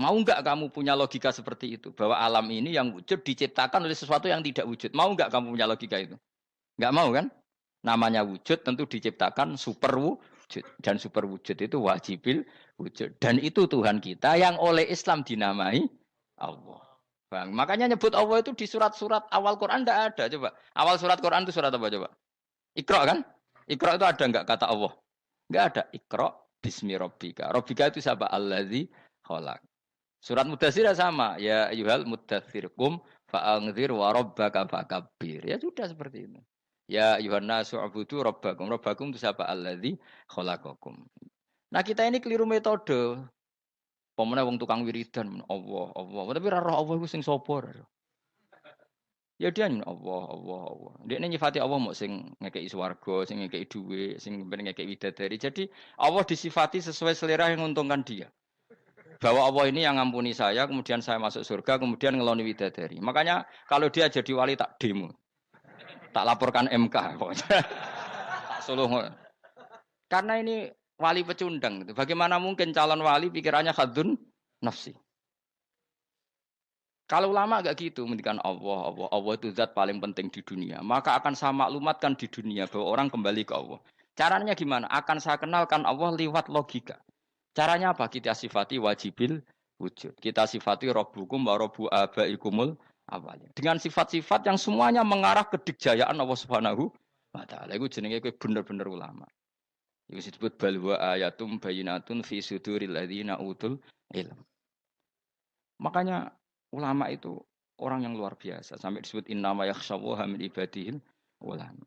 A: Mau enggak kamu punya logika seperti itu? Bahwa alam ini yang wujud diciptakan oleh sesuatu yang tidak wujud. Mau enggak kamu punya logika itu? Enggak mau kan? Namanya wujud tentu diciptakan super wujud. Dan super wujud itu wajibil wujud. Dan itu Tuhan kita yang oleh Islam dinamai Allah. Bang, makanya nyebut Allah itu di surat-surat awal Quran tidak ada. Coba. Awal surat Quran itu surat apa coba? Iqra kan? Iqra itu ada enggak kata Allah? Enggak ada. Iqra bismi rabbika. Rabbika itu siapa? Allazi khalaq. Surat Mudatsir sama. Ya ayyuhal mudatsir qum fa'anzir wa rabbaka fakabbir. Ya sudah seperti itu. Ya ayyuhan nasu ubudu rabbakum. Rabbakum itu siapa? Allazi khalaqakum. Nah, kita ini keliru metode. Pemene wong tukang wiridan Allah. Tapi ra roh Allah iku sing sapa? Ya dia Allah. Dia nyifati Allah mau sing ngekei swarga, sing ngekei dhuwit, sing ngekei widadari. Jadi Allah disifati sesuai selera yang menguntungkan dia. Bahwa Allah ini yang ngampuni saya, kemudian saya masuk surga, kemudian ngeloni widadari. Makanya kalau dia jadi wali tak demo. Tak laporkan MK. Tak suluh. Karena ini wali pecundang. Bagaimana mungkin calon wali pikirannya khadun nafsi? Kalau ulama agak gitu, mendikan Allah itu zat paling penting di dunia. Maka akan saya maklumatkan di dunia bahwa orang kembali ke Allah. Caranya gimana? Akan saya kenalkan Allah lewat logika. Caranya apa? Kita sifati wajibil wujud. Kita sifati rabbukum wa rabbu abaikumul awalin. Dengan sifat-sifat yang semuanya mengarah ke dikjayaan Allah Subhanahu wa taala. Iku jenenge kowe bener-bener ulama. Iku disebut bal wa ayatum bayyinatun fi suduril ladzina utul ilm. Makanya ulama itu orang yang luar biasa sampai disebut innama yakhshawaha min ibadihil ulama.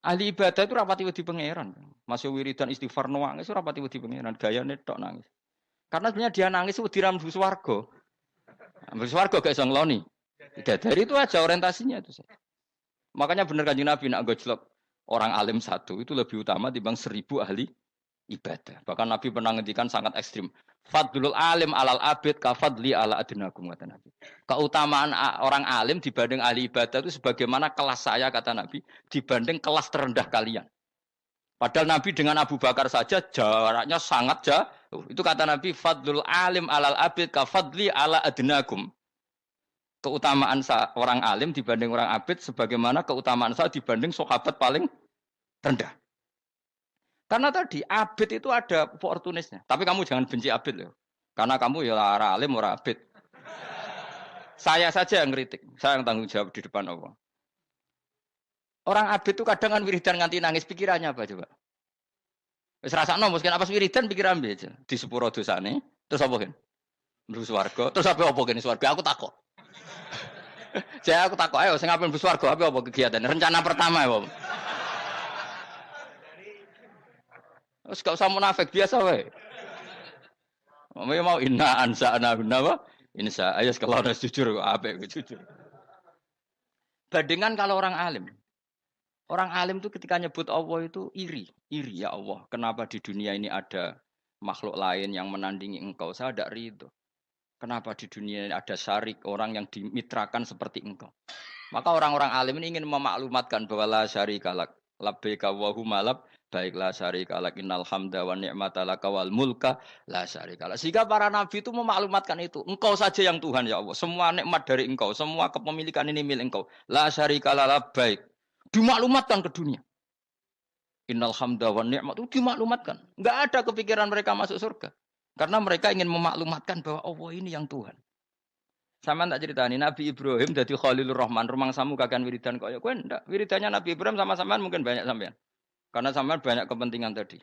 A: Ahli ibadah itu rapati wedi pangeran. Masih wiridan istighfar nangis rapati wedi pangeran, gayane tok nangis. Karena sebenarnya dia nangis wedi ra mlebu swarga. Mlebu swarga gak iso ngloni. Dari itu aja orientasinya itu. Makanya benar Kanjeng Nabi nak gojlok orang alim satu itu lebih utama dibanding 1000 ahli ibadah. Bahkan Nabi pernah ngendikan sangat ekstrim. Fadlul alim alal abid kafadli ala adnakum kata Nabi. Keutamaan orang alim dibanding ahli ibadah itu sebagaimana kelas saya kata Nabi dibanding kelas terendah kalian. Padahal Nabi dengan Abu Bakar saja jaraknya sangat jauh. Itu kata Nabi fadlul alim alal abid kafadli ala adnakum. Keutamaan orang alim dibanding orang abid sebagaimana keutamaan saya dibanding sahabat paling rendah. Karena tadi abid itu ada opportunisnya. Tapi kamu jangan benci abid loh. Karena kamu ya ora alim ora abid. Saya saja yang kritik. Saya yang tanggung jawab di depan Allah. Orang abid itu kadang kan wiridan nganti nangis. Pikirannya apa coba? Wis rasakno mungkin apa wiridan pikiran aja. Di sepuro dosane. Terus apa kan? Mlebu swarga. Terus apa kene swarga? Aku takut. Saya aku takut ayo sing ape mlebu swarga apa kegiatan? Rencana pertama ya, Wes gak usah munafik biasa wae. Mau inna ansa'na apa? Insa ayo kalau harus jujur apik jujur. Bandingan kalau orang alim. Orang alim itu ketika nyebut Allah itu iri ya Allah. Kenapa di dunia ini ada makhluk lain yang menandingi engkau? Saya tidak ridho. Kenapa di dunia ini ada syarik orang yang dimitrakan seperti engkau? Maka orang-orang alim ini ingin memaklumatkan bahwa la syarika lak labbaika wa humalab baiklah syarika lak innal hamda wa ni'mata laka wal mulka la syarika lak. Sehingga para nabi itu memaklumatkan itu. Engkau saja yang Tuhan ya Allah. Semua nikmat dari engkau, semua kepemilikan ini milik engkau. La syarika lak baik. Dimaklumatkan ke dunia. Innal hamda wa ni'mat itu dimaklumatkan. Enggak ada kepikiran mereka masuk surga. Karena mereka ingin memaklumatkan bahwa Allah ini yang Tuhan. Sama tak ceritani Nabi Ibrahim dari Khalilur Rahman, rumang samu kakan wiridan kaya kowe ndak. Wiridannya Nabi Ibrahim sama sampean mungkin banyak sampean. Karena sampean banyak kepentingan tadi.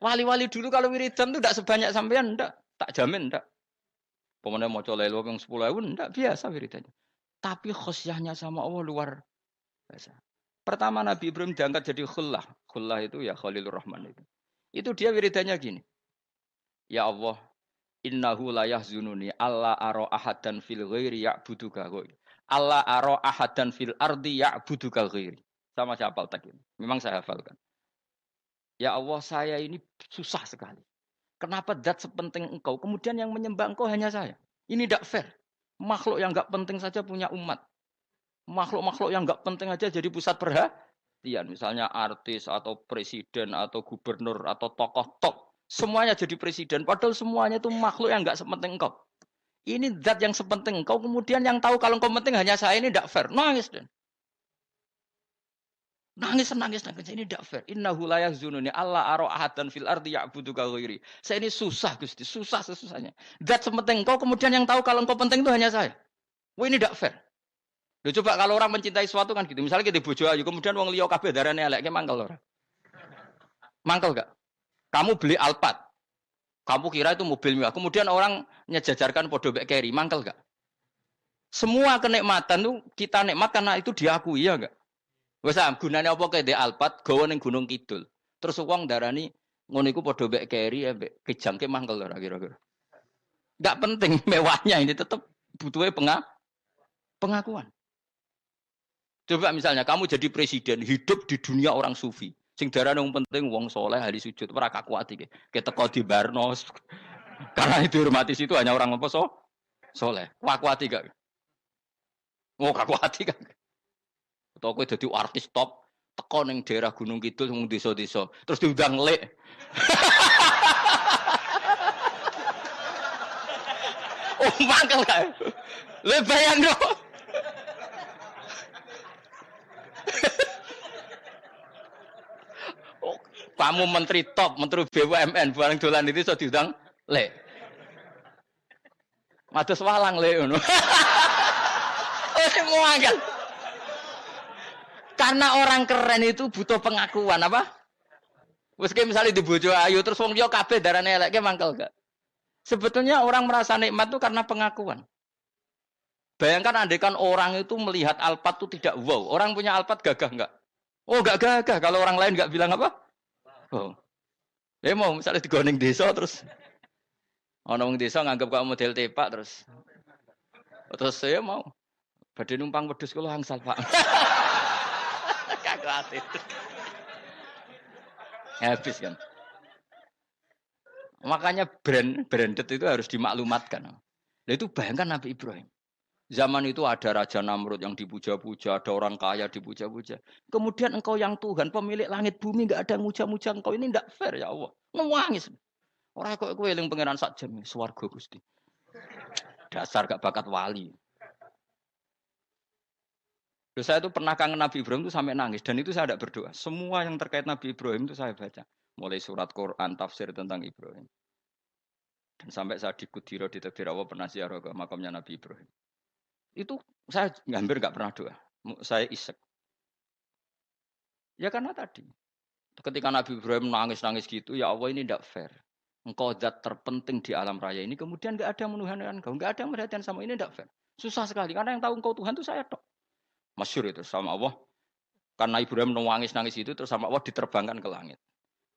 A: Wali-wali dulu kalau wiridan itu ndak sebanyak sampean ndak, tak jamin ndak. Pemene maca lelo ping 10.000 ndak biasa wiridannya. Tapi khosyahnya sama Allah luar biasa. Pertama Nabi Ibrahim diangkat jadi khullah. Khullah itu ya Khalilur Rahman itu. Itu dia wiridannya gini. Ya Allah, innahu la yahzununi alla ara ahadan fil ghairi ya'buduka ghairi. Alla ara ahadan fil ardi ya'buduka ghairi. Sama saya hafal tak ini. Memang saya hafalkan. Ya Allah, saya ini susah sekali. Kenapa zat sepenting engkau, kemudian yang menyembah engkau hanya saya? Ini tidak fair. Makhluk yang enggak penting saja punya umat. Makhluk-makhluk yang enggak penting aja jadi pusat perhatian. Misalnya artis atau presiden atau gubernur atau tokoh top. Semuanya jadi presiden. Padahal semuanya itu makhluk yang enggak sepenting engkau. Ini zat yang sepenting engkau. Kemudian yang tahu kalau engkau penting hanya saya, ini tidak fair. Nangis dan nangis. Ini tidak fair. Innahu la yahzununi alla ara ahadan fil ardi ya'buduka ghairi. Saya ini susah Gusti, susah sesusahnya. Zat sepenting engkau, kemudian yang tahu kalau engkau penting itu hanya saya. Wah ini tidak fair. Loh, coba kalau orang mencintai sesuatu kan gitu. Misalnya kita bojo ayu, kemudian wong liya kabeh darane elek, ki mangkel ora? Mangkel gak? Kamu beli Alphard. Kamu kira itu mobil mewah. Kemudian orang nyejajarkan podo mek keri, mangkel gak? Semua kenikmatan itu kita nikmat karena itu diakui ya enggak? Wes gunane apa kaya ndek Alphard gawa ning Gunung Kidul. Terus wong darani ngono iku padha mek keri ambek kejangke mangkel ora kira-kira. Enggak penting mewahnya ini tetap butuhnya pengakuan. Coba misalnya kamu jadi presiden, hidup di dunia orang sufi. Sing darane wong penting wong soleh ahli sujud ora kakuat iki. Keteko di Barnos. Karena itu hormati situ hanya orang apa soleh. Kakuat gak? Oh kaku hati kan. Atau kowe dadi artis top teko ning daerah Gunung Kidul wong desa-desa terus diundang lek. Oh mangkel kae. Le bayangno. Oh, kamu menteri top, menteri BUMN bareng dolan itu iso diundang lek. Mados walang lek ngono. Oh semua kan. Karena orang keren itu butuh pengakuan apa? Wes misalnya di bojo ayu terus wong liya kabeh darane elek ki mangkel gak? Sebetulnya orang merasa nikmat itu karena pengakuan. Bayangkan andekan orang itu melihat Alphard itu tidak wow. Orang punya Alphard gagah enggak? Oh enggak gagah. Kalau orang lain enggak bilang apa? Oh. Ya mau misalnya digoning desa terus orang desa nganggap kamu model tepak terus saya mau badhe numpang wedhus kula angsal Pak. Kagak hati. Habis kan. Makanya branded itu harus dimaklumatkan. Nah, itu bayangkan Nabi Ibrahim. Zaman itu ada Raja Namrud yang dipuja-puja, ada orang kaya dipuja-puja. Kemudian engkau yang Tuhan, pemilik langit bumi, enggak ada yang muja-muja engkau. Ini enggak fair ya Allah. Nangis. Orang kok kowe eling pangeran sak jam, swarga Gusti. Dasar gak bakat wali. Terus saya itu pernah kangen Nabi Ibrahim itu sampai nangis dan itu saya tidak berdoa. Semua yang terkait Nabi Ibrahim itu saya baca. Mulai surat Quran, tafsir tentang Ibrahim. Dan sampai saya di Kudiro di Takdir Allah pernah ziarah ke makamnya Nabi Ibrahim. Itu saya hampir nggak pernah doa. Saya isek. Ya karena tadi. Ketika Nabi Ibrahim nangis-nangis gitu, ya Allah ini tidak fair. Engkau zat terpenting di alam raya ini, kemudian nggak ada yang menuhankan engkau, nggak ada yang merhatikan sama ini tidak fair. Susah sekali, karena yang tahu engkau Tuhan itu saya tok. Masyhur itu sama Allah. Karena Ibrahim nangis-nangis itu, terus sama Allah diterbangkan ke langit.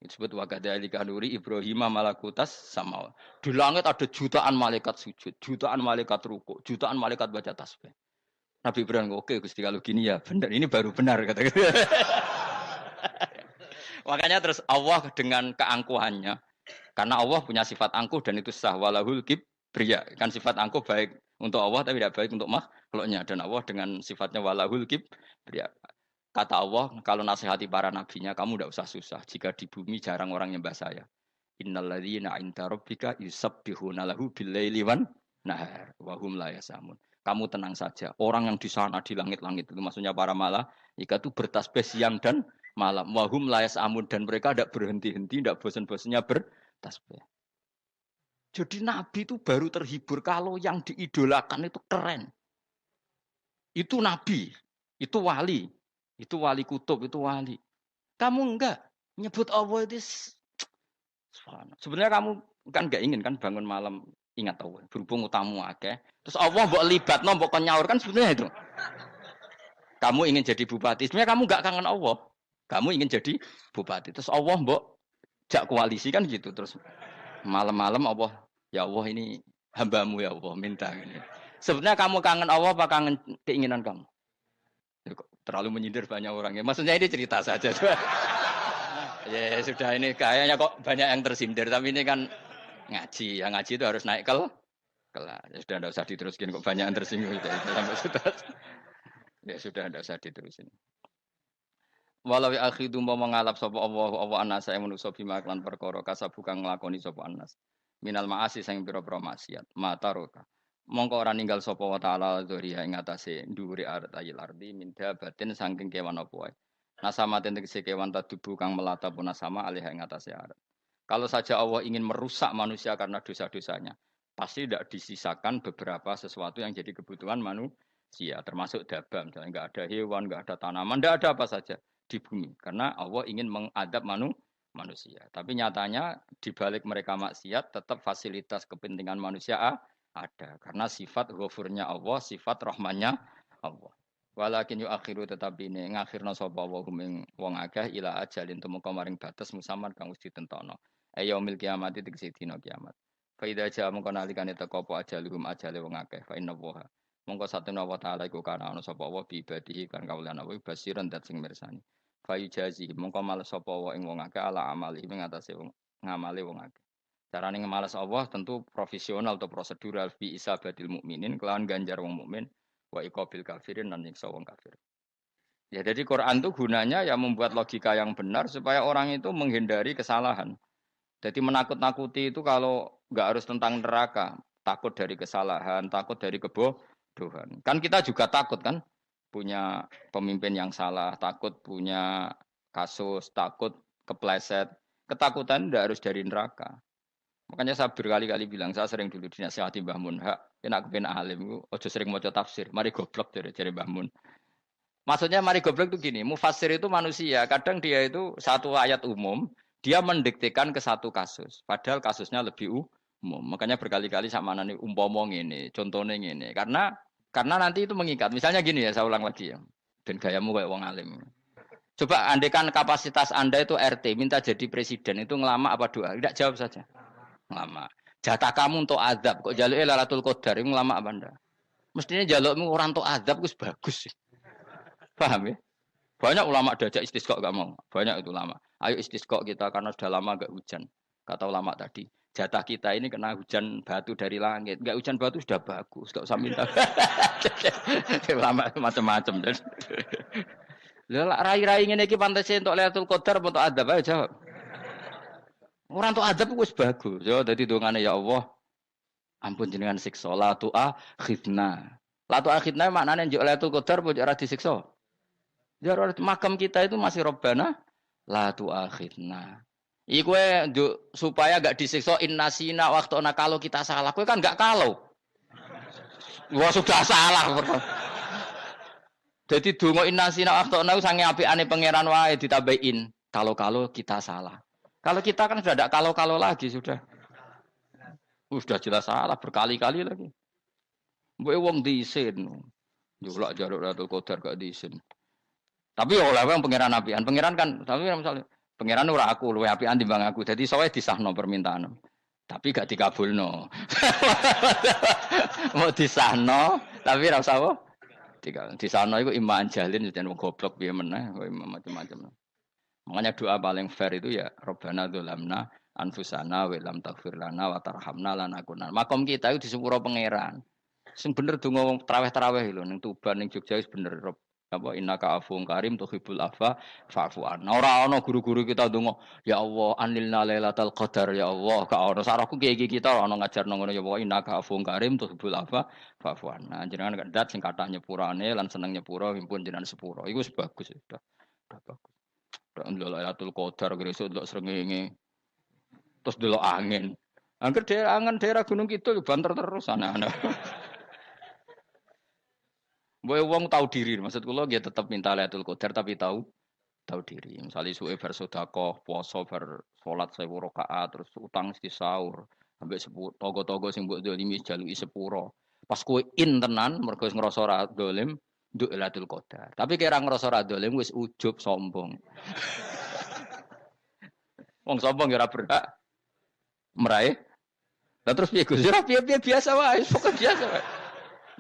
A: Disebut wakadzalika nuri Ibrahim malakutas sama. Di langit ada jutaan malaikat sujud, jutaan malaikat rukuk, jutaan malaikat baca tasbih. Nabi Ibrahim, oke Gusti kalau gini ya benar, ini baru benar kata. Makanya terus Allah dengan keangkuhannya, karena Allah punya sifat angkuh dan itu sah walahul kibriya. Kan sifat angkuh baik untuk Allah tapi tidak baik untuk makhluknya, dan Allah dengan sifatnya walahul kibriya. Kata Allah, kalau nasihati para nabinya, kamu tidak usah susah. Jika di bumi jarang orang nyembah saya. Innalladzina 'inda rabbika yusabbihuna lahu bil-laili wan nahar wa hum la yasamun. Kamu tenang saja. Orang yang di sana di langit-langit itu maksudnya para malaikat itu bertasbih siang dan malam. Wa hum la yasamun, dan mereka tidak berhenti-henti, tidak bosan-bosannya bertasbih. Jadi nabi itu baru terhibur kalau yang diidolakan itu keren. Itu nabi, itu wali. Itu wali kutub, itu wali. Kamu enggak nyebut Allah itu sebenarnya kamu kan enggak ingin kan bangun malam ingat Allah. Berhubung utamu akeh. Terus Allah mbok libatno, mbok nyaur kan sebenarnya itu. Kamu ingin jadi bupati. Sebenarnya kamu enggak kangen Allah. Kamu ingin jadi bupati. Terus Allah mbok jak koalisi kan gitu. Terus malam-malam Allah, ya Allah ini hambamu ya Allah minta ini. Sebenarnya kamu kangen Allah apa kangen keinginan kamu? Terlalu menyindir banyak orang ya. Maksudnya ini cerita saja. Ya sudah, ini kayaknya kok banyak yang tersindir. Tapi ini kan ngaji. Yang ngaji itu harus naik kelas. Ya sudah, tidak usah diteruskin. Kok banyak yang tersinggung. Sampai sudah. Ya sudah, tidak usah diterusin. Walau akhidu mau mengalap sapa Allah anas saya manusa bima klan perkara kasabu kang nglakoni sapa anas. Minal maasi sing pira-pira maksiat. Mata roka. Mongko ora ninggal sapa wa taala dzuriya ing atase dhuwure ayil ardi minda batin saking kewan apa wae. Nasama tegese kewan tadubu kang melata pun sama alih ing atase arat. Kalau saja Allah ingin merusak manusia karena dosa-dosanya, pasti tidak disisakan beberapa sesuatu yang jadi kebutuhan manusia, termasuk dabam. Misalnya enggak ada hewan, enggak ada tanaman, enggak ada apa saja di bumi karena Allah ingin mengadab manusia. Tapi nyatanya di balik mereka maksiat tetap fasilitas kepentingan manusia ada karena sifat ghafurnya Allah, sifat rahmannya Allah. Walakin yu akhiru tetapi ini ngakhirna sapa wa hum wong akeh ila ajalin tumeka maring batas musamman kang wis ditentono. Yaumil kiamat tegese dina kiamat. Fa idza jaa mongko nalikane teka apa ajaluhum ajale wong akeh fa inna wa mongko satuna wa taala iku kana ana sapa wa bi ibadihi kan kawulan wa basiran dat sing mirsani. Fa yujazi mongko males sapa wa ing wong akeh ala amali ing atase wong ngamale wong akeh. Carane ngemalas Allah tentu profesional atau prosedural fi isabatil mukminin kelawan ganjar wong mukmin wa iqabil kafirin lan nyiksa wong kafir. Ya jadi Quran itu gunanya ya membuat logika yang benar supaya orang itu menghindari kesalahan. Jadi menakut-nakuti itu kalau nggak harus tentang neraka, takut dari kesalahan, takut dari kebodohan. Kan kita juga takut kan punya pemimpin yang salah, takut punya kasus, takut kepleset. Ketakutan tidak harus dari neraka. Makanya saya berkali-kali bilang, saya sering dulu dinasihati Mbah Mun, hak, enak kepen alim, ojo sering mau tafsir, mari goblok dari Mbah Mun. Maksudnya mari goblok itu gini, mufassir itu manusia, kadang dia itu satu ayat umum, dia mendiktekan ke satu kasus, padahal kasusnya lebih umum. Makanya berkali-kali sama nani umpomong ini, contohnya ini, karena nanti itu mengikat. Misalnya gini ya, saya ulang lagi ya, dan gayamu kayak wong alim. Coba andekan kapasitas Anda itu RT, minta jadi presiden, itu ngelama apa doa? Tidak jawab saja. Ngelama. Jatah kamu untuk azab, kok jaluk Lailatul Qadar, itu ngelama apa Anda? Mestinya jalukmu orang untuk azab, itu bagus sih. Paham ya? Banyak ulama diajak istisqa gak mau. Banyak itu ulama. Ayo istisqa kita karena sudah lama gak hujan. Kata ulama tadi. Jatah kita ini kena hujan batu dari langit. Gak hujan batu sudah bagus. Gak usah minta. Ulama macam-macam. Lah rai-rai ngene iki pantese untuk Lailatul Qadar untuk adab ayo jawab. Orang untuk adab wis bagus. Yo dadi dongane ya Allah. Ampun jenengan siksa la tu'a khidna. La tu'a khidna maknane njuk Lailatul Qadar mbok ora disiksa. Ya makam kita itu masih Rabbana la tu'akhidna. Iku supaya gak disiksa innasina waqtuna kalau kita salah. Kowe kan gak kalau. Wah sudah salah. Jadi donga innasina waqtuna sange apikane pangeran wae ditambahin. Kalau kita salah. Kalau kita kan sudah tidak kalau lagi sudah. Sudah jelas salah berkali-kali lagi. Mbok wong diisin. Julak jaruk Lailatul Qadar gak diisin. Tapi oleh yang pangeran apian, pangeran kan, tapi misalnya pangeran ora aku, luwe apian timbang aku. Jadi soalnya disahno permintaan. Tapi gak dikabulno. Mau disahno, tapi ora usah apa? Disahno iku iman jalin jan wong goblok piye meneh, macam-macam. Makanya doa paling fair itu ya Rabbana dzalamna anfusana wa lam taghfir lana wa tarhamna lanakunanna. Makom kita itu di sepuro pangeran. Sing bener donga traweh-traweh lho ning Tuban ning Jogja wis bener apa innaka afuwun karim tuhibbul afwa fa'fu anna. Ora ana guru-guru kita ndonga, ya Allah anilna lailatul qadar ya Allah. Ka ono sarahku kiye kita ana ngajarno ngono ya Allah innaka afuwun karim tuhibbul afwa fa'fu anna. Jenengan kandat sing kathah nyepurane lan seneng nyepuro impun jenengan sepuro. Iku wis bagus sudah. Udah bagus. Ndelok lailatul qadar gresuk ndelok srengenge. Terus ndelok angin. Angger daerah Gunung Kidul banter terus ana-ana. Boy wong tahu diri, maksud kula dia tetap minta Lailatul Qadar tapi tahu diri. Misalnya suwe bar sedekah, puasa bar salat 1000 rakaat, terus utang mesti sahur, sampai togo-togo sing mbok dolimi jaluki sepuro. Pas kowe tenan mergo ngrasa ora dolim, nduk Lailatul Qadar. Tapi kira ngrasa ora dolim wis ujub sombong. Wong sombong ya ora berhak meraih. Lah terus piye Gus? Ya piye biasa wae, pokoke biasa wae.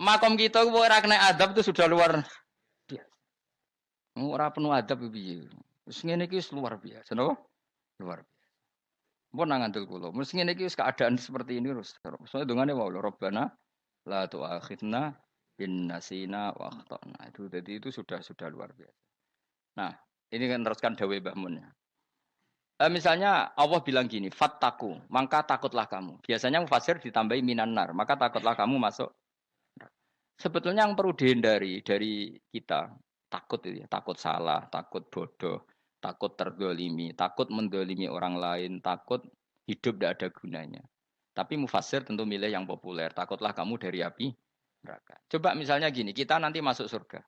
A: Makom kita ora kena adab itu sudah luar biasa. Ora penuh adab piye. Wis ngene iki wis luar biasa, napa? Luar biasa. Mun nang ngandel kula, mesti ngene iki wis keadaan seperti ini terus. Soale dongane wae Rabbana la tu'akhidna in nasina wa akhtana. Itu jadi itu sudah luar biasa. Nah, ini kan teruskan dawuh Mbah Mun ya. Misalnya Allah bilang gini, fattaku, maka takutlah kamu. Biasanya mufasir ditambahi minan nar, maka takutlah kamu masuk. Sebetulnya yang perlu dihindari dari kita takut itu ya, takut salah, takut bodoh, takut terdolimi, takut mendolimi orang lain, takut hidup tidak ada gunanya. Tapi mufasir tentu milih yang populer. Takutlah kamu dari api neraka. Coba misalnya gini, kita nanti masuk surga.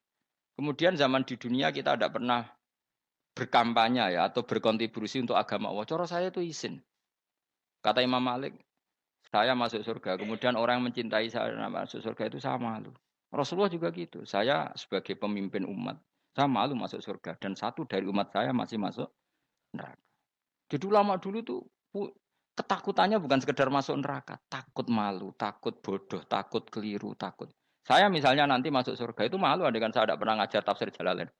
A: Kemudian zaman di dunia kita tidak pernah berkampanye ya atau berkontribusi untuk agama Allah. Cara saya itu izin. Kata Imam Malik, saya masuk surga, kemudian orang yang mencintai saya masuk surga itu saya malu. Rasulullah juga gitu. Saya sebagai pemimpin umat, saya malu masuk surga. Dan satu dari umat saya masih masuk neraka. Jadi ulama dulu tuh ketakutannya bukan sekedar masuk neraka. Takut malu, takut bodoh, takut keliru, takut. Saya misalnya nanti masuk surga itu malu. Andai kan saya tidak pernah ngajar tafsir Jalalain.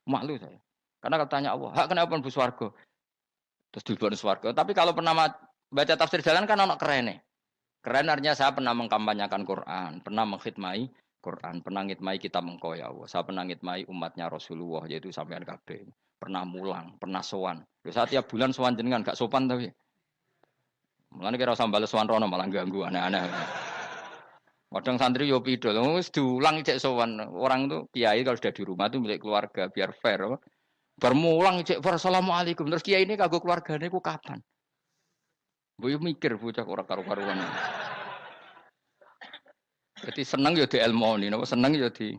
A: Malu saya. Karena kalau tanya Allah, hak kenapa pun buswargo? Terus diberi swargo. Tapi kalau pernah baca tafsir Jalalain kan anak keren nih. Keren artinya saya pernah mengkampanyekan Quran, pernah mengkhidmati Quran, pernah ngitmai kitab engkau ya Allah. Saya pernah ngitmai umatnya Rasulullah, yaitu sampean kabeh. Pernah mulang, pernah sowan. Saya tiap bulan sowan jenengan gak sopan tapi. Mulane kira usah bales sowan rono malah ganggu aneh-aneh. Kadang santri yo pidol, wis diulang cek sowan. Orang tuh kiai kalau sudah di rumah tuh milik keluarga biar fair. Bermulang cek assalamualaikum. Terus kiai ini kagok keluargane ku kapan? Boyo mikir bocah ora karu-karuan. Jadi seneng ya di ilmoni, napa seneng ya di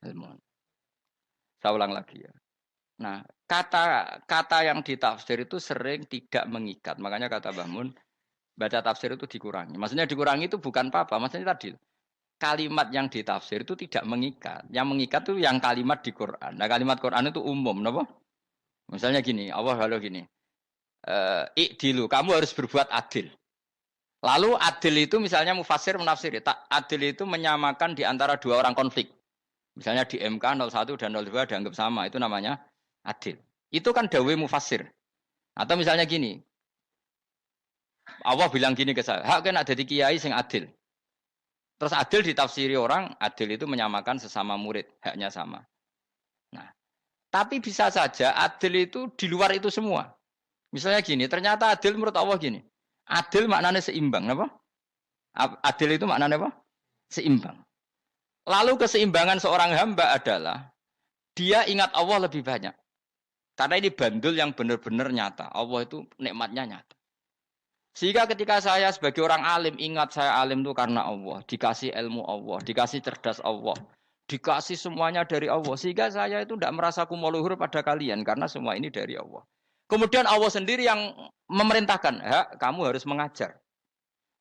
A: ilmoni. Saya ulang lagi ya. Nah, kata yang ditafsir itu sering tidak mengikat. Makanya kata Mbah Mun, baca tafsir itu dikurangi. Maksudnya dikurangi itu bukan apa-apa. Maksudnya tadi kalimat yang ditafsir itu tidak mengikat. Yang mengikat itu yang kalimat di Quran. Nah, kalimat Quran itu umum, napa? Misalnya gini, Allah kalau gini, ikdilu, kamu harus berbuat adil. Lalu adil itu misalnya mufasir menafsiri, tak adil itu menyamakan di antara dua orang konflik. Misalnya di MK 01 dan 02 dianggap sama, itu namanya adil. Itu kan dawe mufasir. Atau misalnya gini, Allah bilang gini ke saya, hak kan ada di kiai sing adil. Terus adil ditafsiri orang, adil itu menyamakan sesama murid, haknya sama. Nah, tapi bisa saja adil itu di luar itu semua. Misalnya gini, ternyata adil menurut Allah gini. Adil maknanya seimbang, apa? Adil itu maknanya apa? Seimbang. Lalu keseimbangan seorang hamba adalah dia ingat Allah lebih banyak. Karena ini bandul yang benar-benar nyata. Allah itu nikmatnya nyata. Sehingga ketika saya sebagai orang alim ingat saya alim itu karena Allah, dikasih ilmu Allah, dikasih cerdas Allah, dikasih semuanya dari Allah. Sehingga saya itu tidak merasa kumuluhur pada kalian karena semua ini dari Allah. Kemudian Allah sendiri yang memerintahkan, kamu harus mengajar.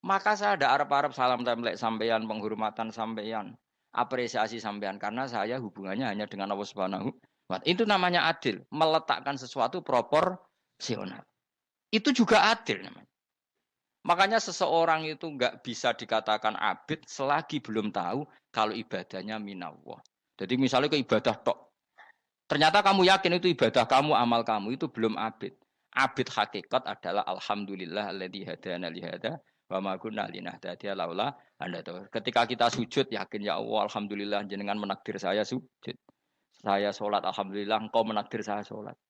A: Maka saya ada Arab-Arab salam template sampeyan, penghormatan sampeyan, apresiasi sampeyan karena saya hubungannya hanya dengan Allah Subhanahu wa Ta'ala. Itu namanya adil, meletakkan sesuatu proporsional. Itu juga adil namanya. Makanya seseorang itu enggak bisa dikatakan abid selagi belum tahu kalau ibadahnya minallah. Jadi misalnya ke ibadah tok. Ternyata kamu yakin itu ibadah kamu, amal kamu itu belum abid. Abid hakikat adalah alhamdulillah alladzi hadana li hada wa ma kunna linahtadiya laula anda tahu. Ketika kita sujud yakin ya Allah alhamdulillah jenengan menakdir saya sujud. Saya sholat alhamdulillah engkau menakdir saya sholat.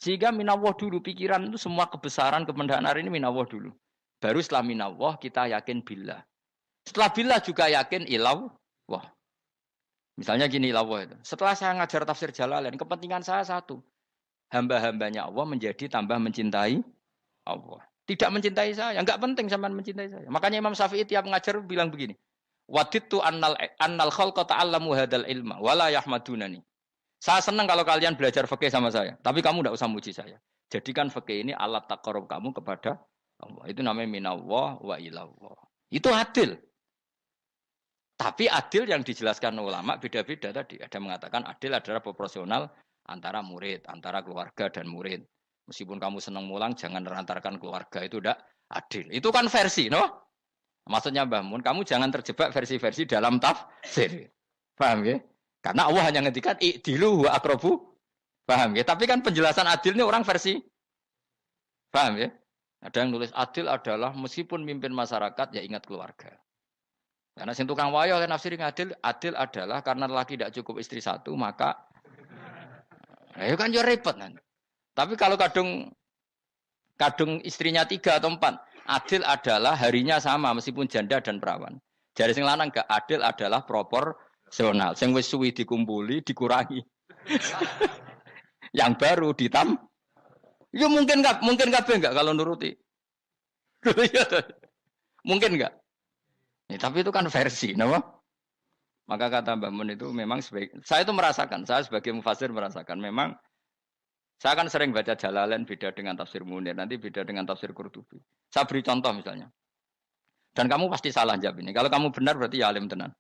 A: Sehingga minallah dulu pikiran itu semua kebesaran kemendahan ini minallah dulu. Baru setelah minallah kita yakin billah. Setelah billah juga yakin ilallah. Misalnya gini Allah itu. Setelah saya ngajar tafsir Jalalain, kepentingan saya satu. Hamba-hambanya Allah menjadi tambah mencintai Allah. Tidak mencintai saya. Enggak penting sampean mencintai saya. Makanya Imam Syafi'i tiap ngajar bilang begini. Wadittu annal khalqa ta'allamu hadal ilma wala yahmadunani. Saya senang kalau kalian belajar fikih sama saya. Tapi kamu tidak usah muji saya. Jadikan fikih ini alat taqarrub kamu kepada Allah. Itu namanya minallah wa ilallah. Itu adil. Tapi adil yang dijelaskan ulama beda-beda tadi. Ada mengatakan adil adalah proporsional antara murid, antara keluarga dan murid. Meskipun kamu senang mulang, jangan merantarkan keluarga. Itu tidak adil. Itu kan versi, no? Maksudnya Mbah Mun, kamu jangan terjebak versi-versi dalam tafsir. Paham ya? Karena Allah hanya ngendikan i'dilu wa aqrabu. Paham ya? Tapi kan penjelasan adil ini orang versi. Paham ya? Ada yang nulis adil adalah meskipun mimpin masyarakat ya ingat keluarga. Karena sing tukang wayo oleh nafsir adil, adil adalah karena laki tidak cukup istri satu, maka ya kan yo repot kan. Tapi kalau kadung istrinya 3 atau 4, adil adalah harinya sama meskipun janda dan perawan. Jari sing lanang gak adil adalah proporsional. Sing wis suwi dikumpuli, dikurangi. Yang baru ya mungkin kabeh enggak kalau nuruti. Mungkin enggak? Ya, tapi itu kan versi, nama. Maka kata Mbak Mun itu memang saya itu merasakan, saya sebagai mufasir merasakan memang saya kan sering baca Jalalain beda dengan tafsir Munir, nanti beda dengan tafsir Qurtubi. Saya beri contoh misalnya. Dan kamu pasti salah jawab ini. Kalau kamu benar berarti ya alim tenan.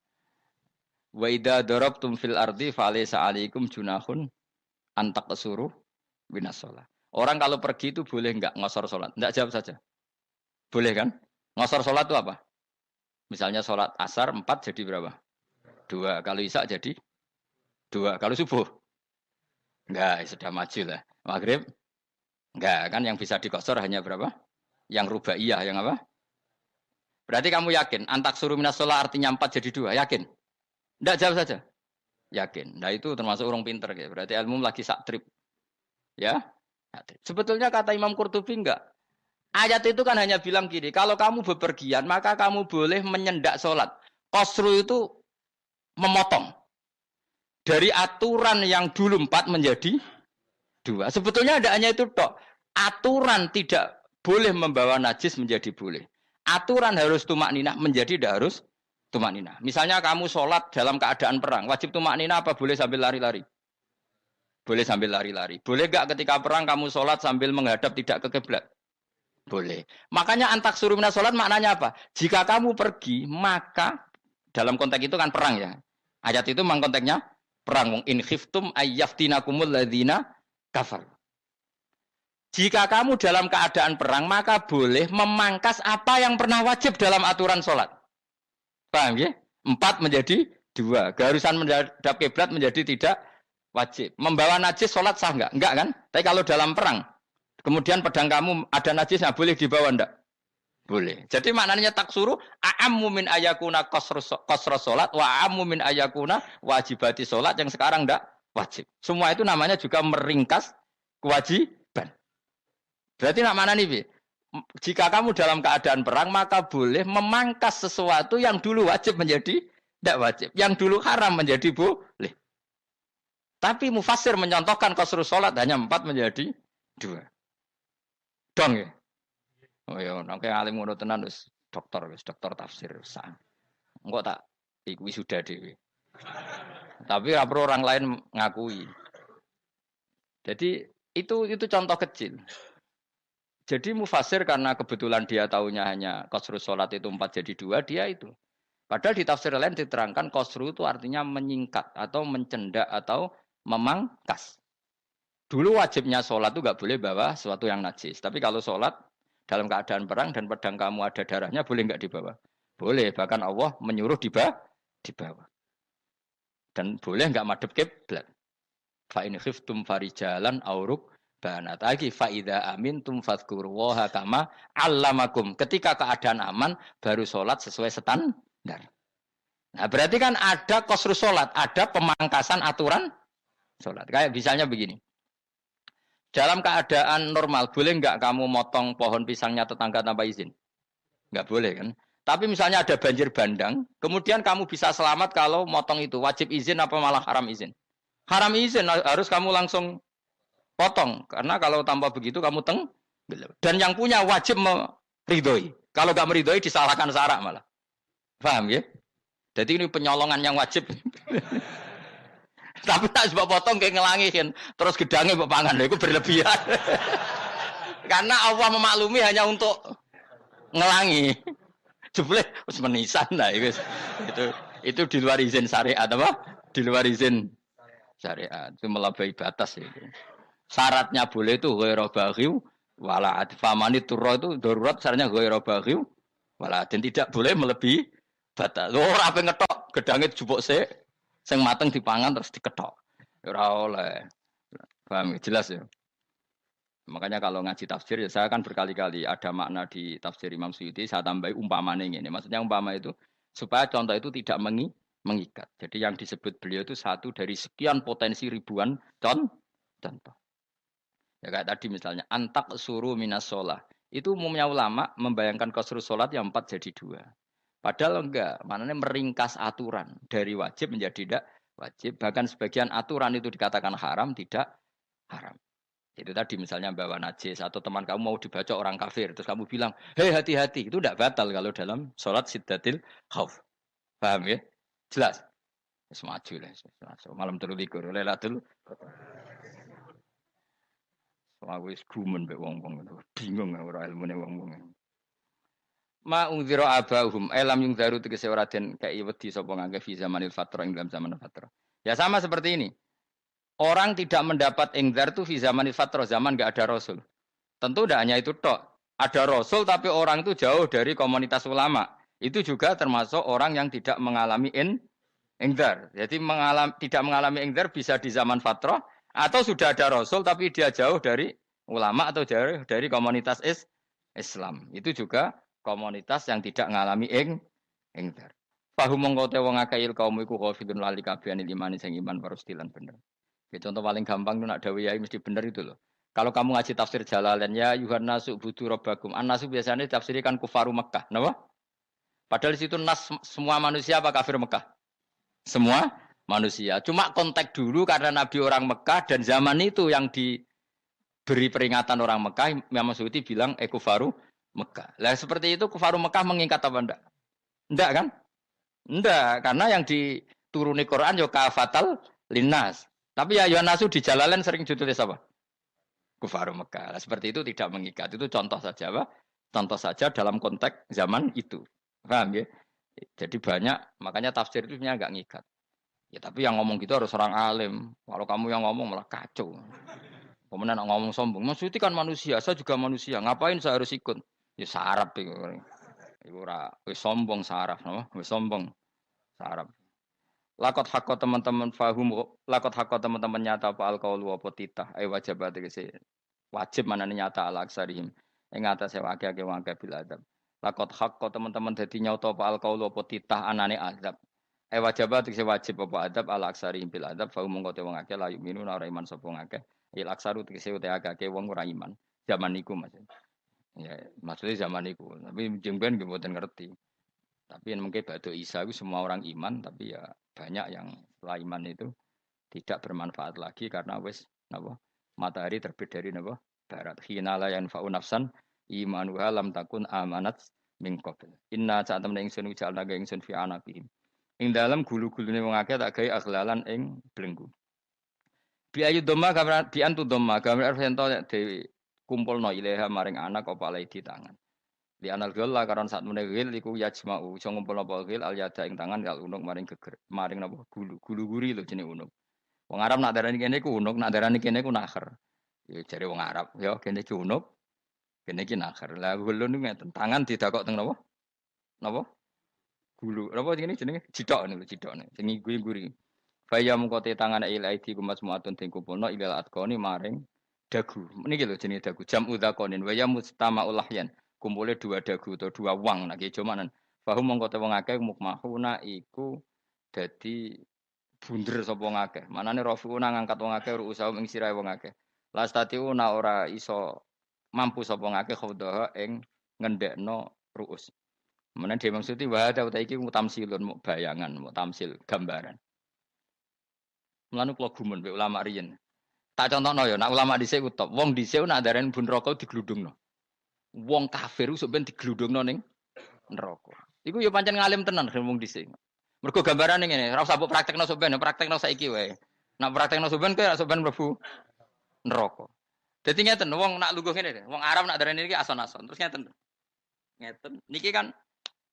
A: Wa idza darabtum fil ardi falaysa 'alaikum junahun an taqsuru binas shalah. Orang kalau pergi itu boleh enggak ngosor salat? Enggak, jawab saja. Boleh kan? Ngosor salat itu apa? Misalnya sholat asar 4 jadi berapa? 2. Kalau isya jadi 2. Kalau subuh? Enggak, sudah maju lah. Maghrib? Enggak, kan yang bisa dikosor hanya berapa? Yang rubaiyah, yang apa? Berarti kamu yakin? Antak suruh minas sholat artinya 4 jadi 2, yakin? Ndak jawab saja. Yakin. Nah itu termasuk orang pinter ya. Berarti ilmu lagi sak trip. Ya. Sebetulnya kata Imam Qurtubi enggak. Ayat itu kan hanya bilang gini, kalau kamu bepergian maka kamu boleh menyendak sholat. Qasru itu memotong. Dari aturan yang dulu 4 menjadi 2. Sebetulnya ada hanya itu tok. Aturan tidak boleh membawa najis menjadi boleh. Aturan harus tumak ninah menjadi tidak harus tumak ninah. Misalnya kamu sholat dalam keadaan perang. Wajib tumak ninah apa boleh sambil lari-lari? Boleh sambil lari-lari. Boleh gak ketika perang kamu sholat sambil menghadap tidak ke kiblat? Boleh. Makanya antak suruh minas sholat maknanya apa? Jika kamu pergi, maka dalam konteks itu kan perang ya. Ayat itu memang konteksnya perang. In khiftum ayyaftinakumul ladzina kafar. Jika kamu dalam keadaan perang, maka boleh memangkas apa yang pernah wajib dalam aturan sholat. Paham ya? 4 menjadi 2. Keharusan menghadap kiblat menjadi tidak wajib. Membawa najis sholat sah enggak? Enggak kan? Tapi kalau dalam perang, kemudian pedang kamu ada najisnya, boleh dibawa enggak? Boleh. Jadi maknanya taksuru a'ammu min ayakuna qasra sholat wa a'ammu min ayakuna wajibati sholat yang sekarang enggak wajib. Semua itu namanya juga meringkas kewajiban. Berarti nak mana nih, Bi? Jika kamu dalam keadaan perang, maka boleh memangkas sesuatu yang dulu wajib menjadi tidak wajib. Yang dulu haram menjadi boleh. Tapi mufassir menyontohkan qasru sholat hanya 4 menjadi 2. Dong ya? Oh ya, nangke alim ngono tenan wis dokter tafsir sah. Engko tak iku sudah dhewe. Tapi ora perlu orang lain ngakui. Jadi itu contoh kecil. Jadi mufassir karena kebetulan dia tahunya hanya qasru sholat itu 4 jadi 2, dia itu. Padahal di tafsir lain diterangkan qasru itu artinya menyingkat atau mencendak atau memangkas. Dulu wajibnya sholat itu nggak boleh bawa sesuatu yang najis. Tapi kalau sholat dalam keadaan perang dan pedang kamu ada darahnya, boleh nggak dibawa? Boleh. Bahkan Allah menyuruh dibawa. Dan boleh nggak madhep kiblat. Fa in khiftum farijalan auruk banat lagi faida amintum fadhkurullaha kama allamakum. Ketika keadaan aman baru sholat sesuai standar. Nah berarti kan ada qasru sholat, ada pemangkasan aturan sholat. Kayak misalnya begini. Dalam keadaan normal, boleh nggak kamu motong pohon pisangnya tetangga tanpa izin? Nggak boleh kan? Tapi misalnya ada banjir bandang, kemudian kamu bisa selamat kalau motong itu. Wajib izin apa malah haram izin? Haram izin, harus kamu langsung potong. Karena kalau tanpa begitu kamu dan yang punya wajib meridhoi. Kalau nggak meridhoi disalahkan syarak malah. Paham ya? Jadi ini penyolongan yang wajib. Tapi tak sebab potong kayak ngelangihin, terus gedangnya mbok pangan, itu berlebihan. Karena Allah memaklumi hanya untuk ngelangi. Jebule wis menisan lah itu di luar izin syariat apa? Di luar izin syariat. Itu melampaui batas itu. Syaratnya boleh itu ghairu baghiw wala adfamani turra itu darurat syaratnya ghairu baghiw wala dan tidak boleh melebihi batas. Ora ape ngetok gedangnya jupuk sik. Sing mateng dipangan terus diketok. Ora oleh. Paham jelas ya. Makanya kalau ngaji tafsir ya saya kan berkali-kali ada makna di tafsir Imam Suyuti saya tambahi umpamanya ini. Maksudnya umpama itu supaya contoh itu tidak mengikat. Jadi yang disebut beliau itu satu dari sekian potensi ribuan contoh. Ya kayak tadi misalnya antak suruh minas sholah. Itu umumnya ulama membayangkan qasru sholat yang 4 jadi 2. Padahal enggak, maknanya meringkas aturan dari wajib menjadi tidak wajib. Bahkan sebagian aturan itu dikatakan haram, tidak haram. Itu tadi misalnya bawa najis atau teman kamu mau dibaca orang kafir, terus kamu bilang, hei hati-hati, itu tidak batal kalau dalam sholat siddatil khauf. Paham ya? Jelas? Semaju lah. Malam terlikur, lelatul. Aku wis gumen mbek wong-wong itu. Bingung ora ilmune wong-wong. Ma ungzira abahum elam yung daru tegese ora den kei wedi sapa ngangge fi zamanil fatrah ing dalam zaman fatrah. Ya sama seperti ini. Orang tidak mendapat ingzar itu fi zamanil fatrah, zaman enggak ada rasul. Tentu tidak hanya itu tok. Ada rasul tapi orang itu jauh dari komunitas ulama. Itu juga termasuk orang yang tidak mengalami ingzar. Jadi tidak mengalami ingzar bisa di zaman fatrah atau sudah ada rasul tapi dia jauh dari ulama atau jauh dari komunitas Islam. Itu juga komunitas yang tidak mengalami ingzar. Fahum mongko te wong akeh kaum iku ghafilun lali kabehane imani sing iman parustilan bener. Ya, contoh paling gampang itu nak dawe yai mesti bener itu loh. Kalau kamu ngaji tafsir Jalalain ya Yuhanna subudu robbakum. An-nasu biasanya tafsirkan kufaru Mekah. Kenapa? Padahal di situ nas semua manusia apa kafir Mekah? Semua manusia. Cuma kontak dulu karena Nabi orang Mekah dan zaman itu yang diberi peringatan orang Mekah, Imam Suyuti bilang kufaru Mekah. Lah seperti itu kufaru Mekah mengikat apa enggak? Enggak kan? Enggak, karena yang dituruni Quran yo kafatal linnas. Tapi ya Yonasu di Jalalain sering ditulis apa? Kufaru Mekah. Nah, seperti itu tidak mengikat. Itu contoh saja, Pak. Contoh saja dalam konteks zaman itu. Paham ya? Jadi banyak, makanya tafsir itu sebenarnya enggak ngikat. Ya tapi yang ngomong gitu harus orang alim. Kalau kamu yang ngomong malah kacau. Kemudian ngomong sombong. Maksudnya kan manusia, saya juga manusia. Ngapain saya harus ikut? Ya sarap itu. Iku ora wis sombong saraf, no? Wis sombong saraf. Lakot hakko teman-teman fahum, lakot hakko teman-teman nyata apa alqaulu apa titah, wajib tegese wajib manane nyata ala aksarihim. Ing atase akeh-akeh wong akeh bil adab. Lakot hakko teman-teman dadi nyata apa alqaulu apa titah anane azab. Wajib tegese wajib apa adab ala aksarihim bil adab, fahum mongko te wong akeh la yuminuna ora iman sapa wong akeh. Il aksaru tegese ute akeh wong ora iman. Zaman niku Mas. Ya, maksudnya zaman itu. Tapi jengben nggih mboten ngerti. Tapi mungkin batu Isa itu semua orang iman, tapi ya banyak yang setelah iman itu tidak bermanfaat lagi karena wis napa matahari terbit dari napa barat. Hina la yanfa'u nafsan imanuha lam takun amanat min qabl. Inna saat temen ingsun ujal naga ingsun fi anaqihim. Ing dalam gulu-gulune wong akeh tak gawe aghlalan ing belenggu. Bi ayu dhamma gambar bi antu dhamma gambar sento dewi kumpulno ilaha maring anak apa alai di tangan. Di anal gila karon saat meneh gil iku yajma'u iso ngumpulno apa gil al yada ing tangan kal unuk maring geger maring napa gulu guri lho jenenge unuk. Wong Arab nak darani kene iku unuk, nak darani kene iku nakher. Ya jare wong Arab, ya kene iki unuk, kene iki nakher. Lah gulun niku ngeten, tangan didakok teng napa? Napa? Gulu. Napa jenenge cidok niku cidokne. Sing guri-guri. Faya mengko te tangan il aidi kumas muatun ting kumpulno ilal atqoni maring dagu. Niki lho jenenge dagu. Jam udzakonin wa ya mustama ulahyan. Kumpule dua dagu atau dua wang nek jomanan. Fahum mongko te wong akeh mukmahuna iku dadi bunder sapa wong akeh. Manane rafiuna ngangkat wong akeh ruusaum ing sirahe wong akeh. Lastatiuna ora iso mampu sapa wong akeh khodaha ing ngendekno ruus. Menan dhewe maksudi wa ta iki mutamsilun mu bayangan, mu tamsil gambaran. Mulane kula gumun mbek ulama riyen. Tak contohno ya, nak ulama dhisik ku top. Wong dhisik nak darani bun neraka digludungno. Wong kafir sok ben digludungno ning neraka. Iku ya pancen ngalim tenan wong dhisik. Mergo gambarane ngene, ora usah mbok praktekno sok ben, praktekno saiki wae. Nak praktekno sok ben kowe sok ben mlebu neraka. Dadi ngeten, wong nak lungguh ngene, wong Arab nak darani iki ason-ason. Terus ngeten. Ngeten. Niki kan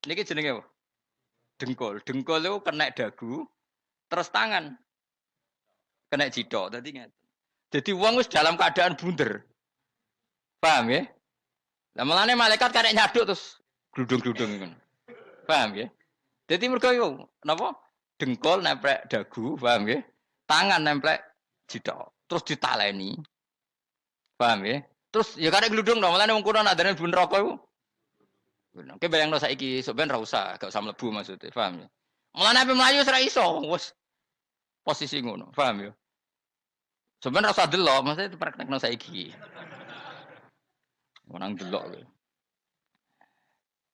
A: niki jenenge apa? Dengkul. Dengkul itu kena dagu, terus tangan kena cidok. Dadi ngeten. Jadi wong wis dalam keadaan bunder. Paham ya? Lah mulane malaikat karek nyaduk terus gludung-gludung ngono. Paham ya? Jadi mergo yo napa? Dengkul nemplek dagu, paham ya? Tangan nemplek cidok. Terus ditaleni. Paham ya? Terus ya karek gludung dong, mulane wong kuno nak dene bun neraka iku. Oke bayangno saiki sok ben ra usah, gak usah mlebu maksudnya, paham ya? Mulane ape mlayu ora iso, wis posisi ngono, paham ya? Sebenarnya rasa delok, maksudnya itu praktekno saiki. Orang delok lho.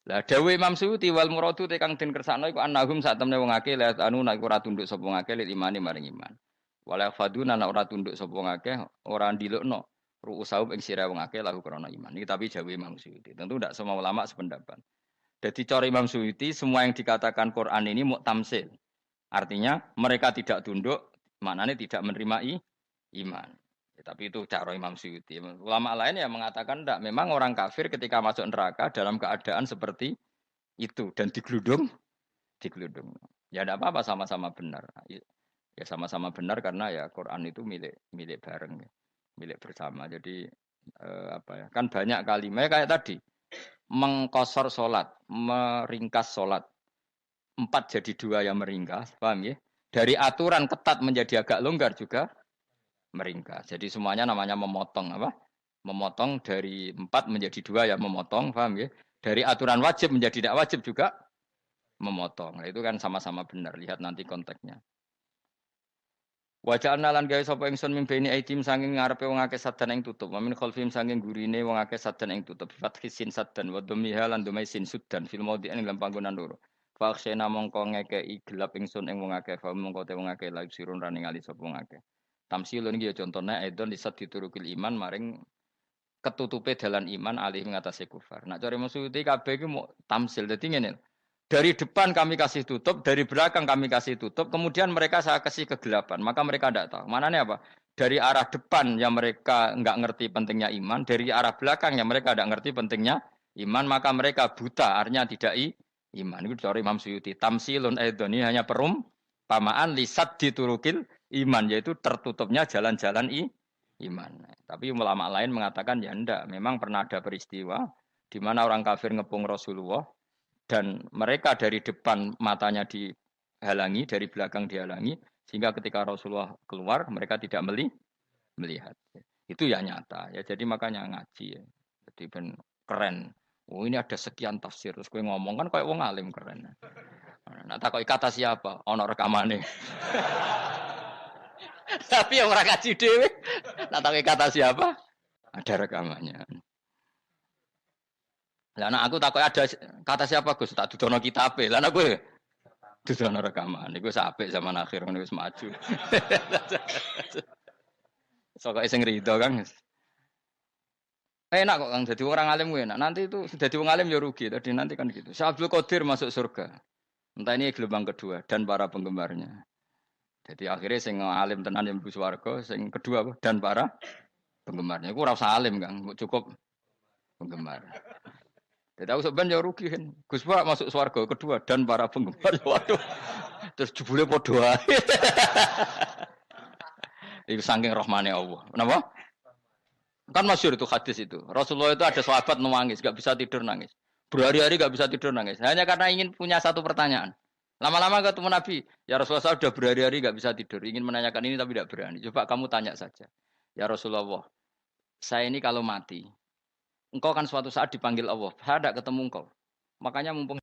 A: Lah dawuh Imam Suyuti wal muradu te kang den kersakno iku annahum sak temne wong akeh la anu nek ora tunduk sapa wong akeh lil imani maring iman. Wala faduna nek ora tunduk sapa wong akeh ora ndilukno ru'usahum ing sira wong akeh lahu krana iman. Iki tapi dawuh Imam Suyuti. Tentu tidak semua ulama sependapat. Jadi cara Imam Suyuti semua yang dikatakan Quran ini muktamsil. Artinya mereka tidak tunduk, maknanya tidak menerima iman. Ya, tapi itu cara Imam Suyuti. Ulama lain yang mengatakan tidak. Memang orang kafir ketika masuk neraka dalam keadaan seperti itu dan digeludung. Ya tidak apa-apa sama-sama benar. Ya sama-sama benar karena ya Quran itu milik bareng, ya. Milik bersama. Jadi apa ya? Kan banyak kalimat kayak tadi mengkosor solat, meringkas solat. 4 jadi 2 yang meringkas, paham ya? Dari aturan ketat menjadi agak longgar juga meringkas. Jadi semuanya namanya memotong apa? Memotong dari 4 menjadi 2 ya memotong, paham ya? Dari aturan wajib menjadi tidak wajib juga memotong. Nah, itu kan sama-sama benar. Lihat nanti konteksnya. Wajah lan gawe sapa ingsun mimpeni aitim sanging ngarepe wong akeh sadan ing tutup. Wa min khalfim sanging gurine wong akeh sadan ing tutup. Fathi sin sadan wa dhammiha lan dumai sin sudan fil maudhi'in ing dalam panggonan loro. Fa akhsena mongko ngekeki gelap ingsun ing wong akeh fa mongko te wong akeh lagi sirun rani ngali sapa wong akeh. Tamsilun iki ya contone aidon disat diturukil iman maring ketutupe dalan iman alih mengatasi kufar. Nak cari maksudnya kabeh iki mau tamsil. Dadi ngene. Dari depan kami kasih tutup, dari belakang kami kasih tutup, kemudian mereka saya kasih kegelapan. Maka mereka tidak tahu. Mananya apa? Dari arah depan yang mereka nggak ngerti pentingnya iman, dari arah belakang yang mereka tidak ngerti pentingnya iman, maka mereka buta, artinya tidak iman. Itu dari Imam Suyuti. Tamsilun aidoni hanya perumpamaan lisat diturukil iman, yaitu tertutupnya jalan-jalan iman. Tapi ulama lain mengatakan ya enggak, memang pernah ada peristiwa di mana orang kafir ngepung Rasulullah dan mereka dari depan matanya dihalangi, dari belakang dihalangi, sehingga ketika Rasulullah keluar mereka tidak melihat. Itu ya nyata ya. Jadi makanya ngaji ya. Jadi ben keren. Oh ini ada sekian tafsir. Terus gue ngomong kan kayak wong alim keren. Nah takoi kata siapa? Ono rekamane. Tapi yang orang ngaji dewe. Nah takoi kata siapa? Ada rekamannya. Lah anak aku takut ada kata siapa Gus tak dudono kitabe. Lah anak gue dudono rekaman. Iku apik zaman akhir ngono wis maju. Sokoke sing rido Kang. Enak kok Kang jadi orang alim gue enak. Nanti itu jadi orang alim ya rugi. Tadi nanti kan gitu. Syekh Abdul Qadir masuk surga. Entah ini gelombang kedua dan para penggemarnya. Jadi akhirnya sing alim tenan yang mlebu swarga, sing kedua apa? Dan para penggemarnya. Iku ora usah alim Kang, cukup penggemar. Jadi aku sebenarnya rugi kan. Gus Pak masuk swarga kedua dan para penggemar. Waduh. Terus jebule padha ae. Itu saking rahmane Allah. Kenapa? Kan masyhur itu hadis itu. Rasulullah itu ada sahabat nangis, enggak bisa tidur nangis. Berhari-hari enggak bisa tidur nangis. Hanya karena ingin punya satu pertanyaan. Lama-lama ketemu Nabi, ya Rasulullah saya sudah berhari-hari enggak bisa tidur. Ingin menanyakan ini tapi tidak berani. Coba kamu tanya saja. Ya Rasulullah, saya ini kalau mati, engkau kan suatu saat dipanggil Allah. Saya tidak ketemu engkau. Makanya mumpung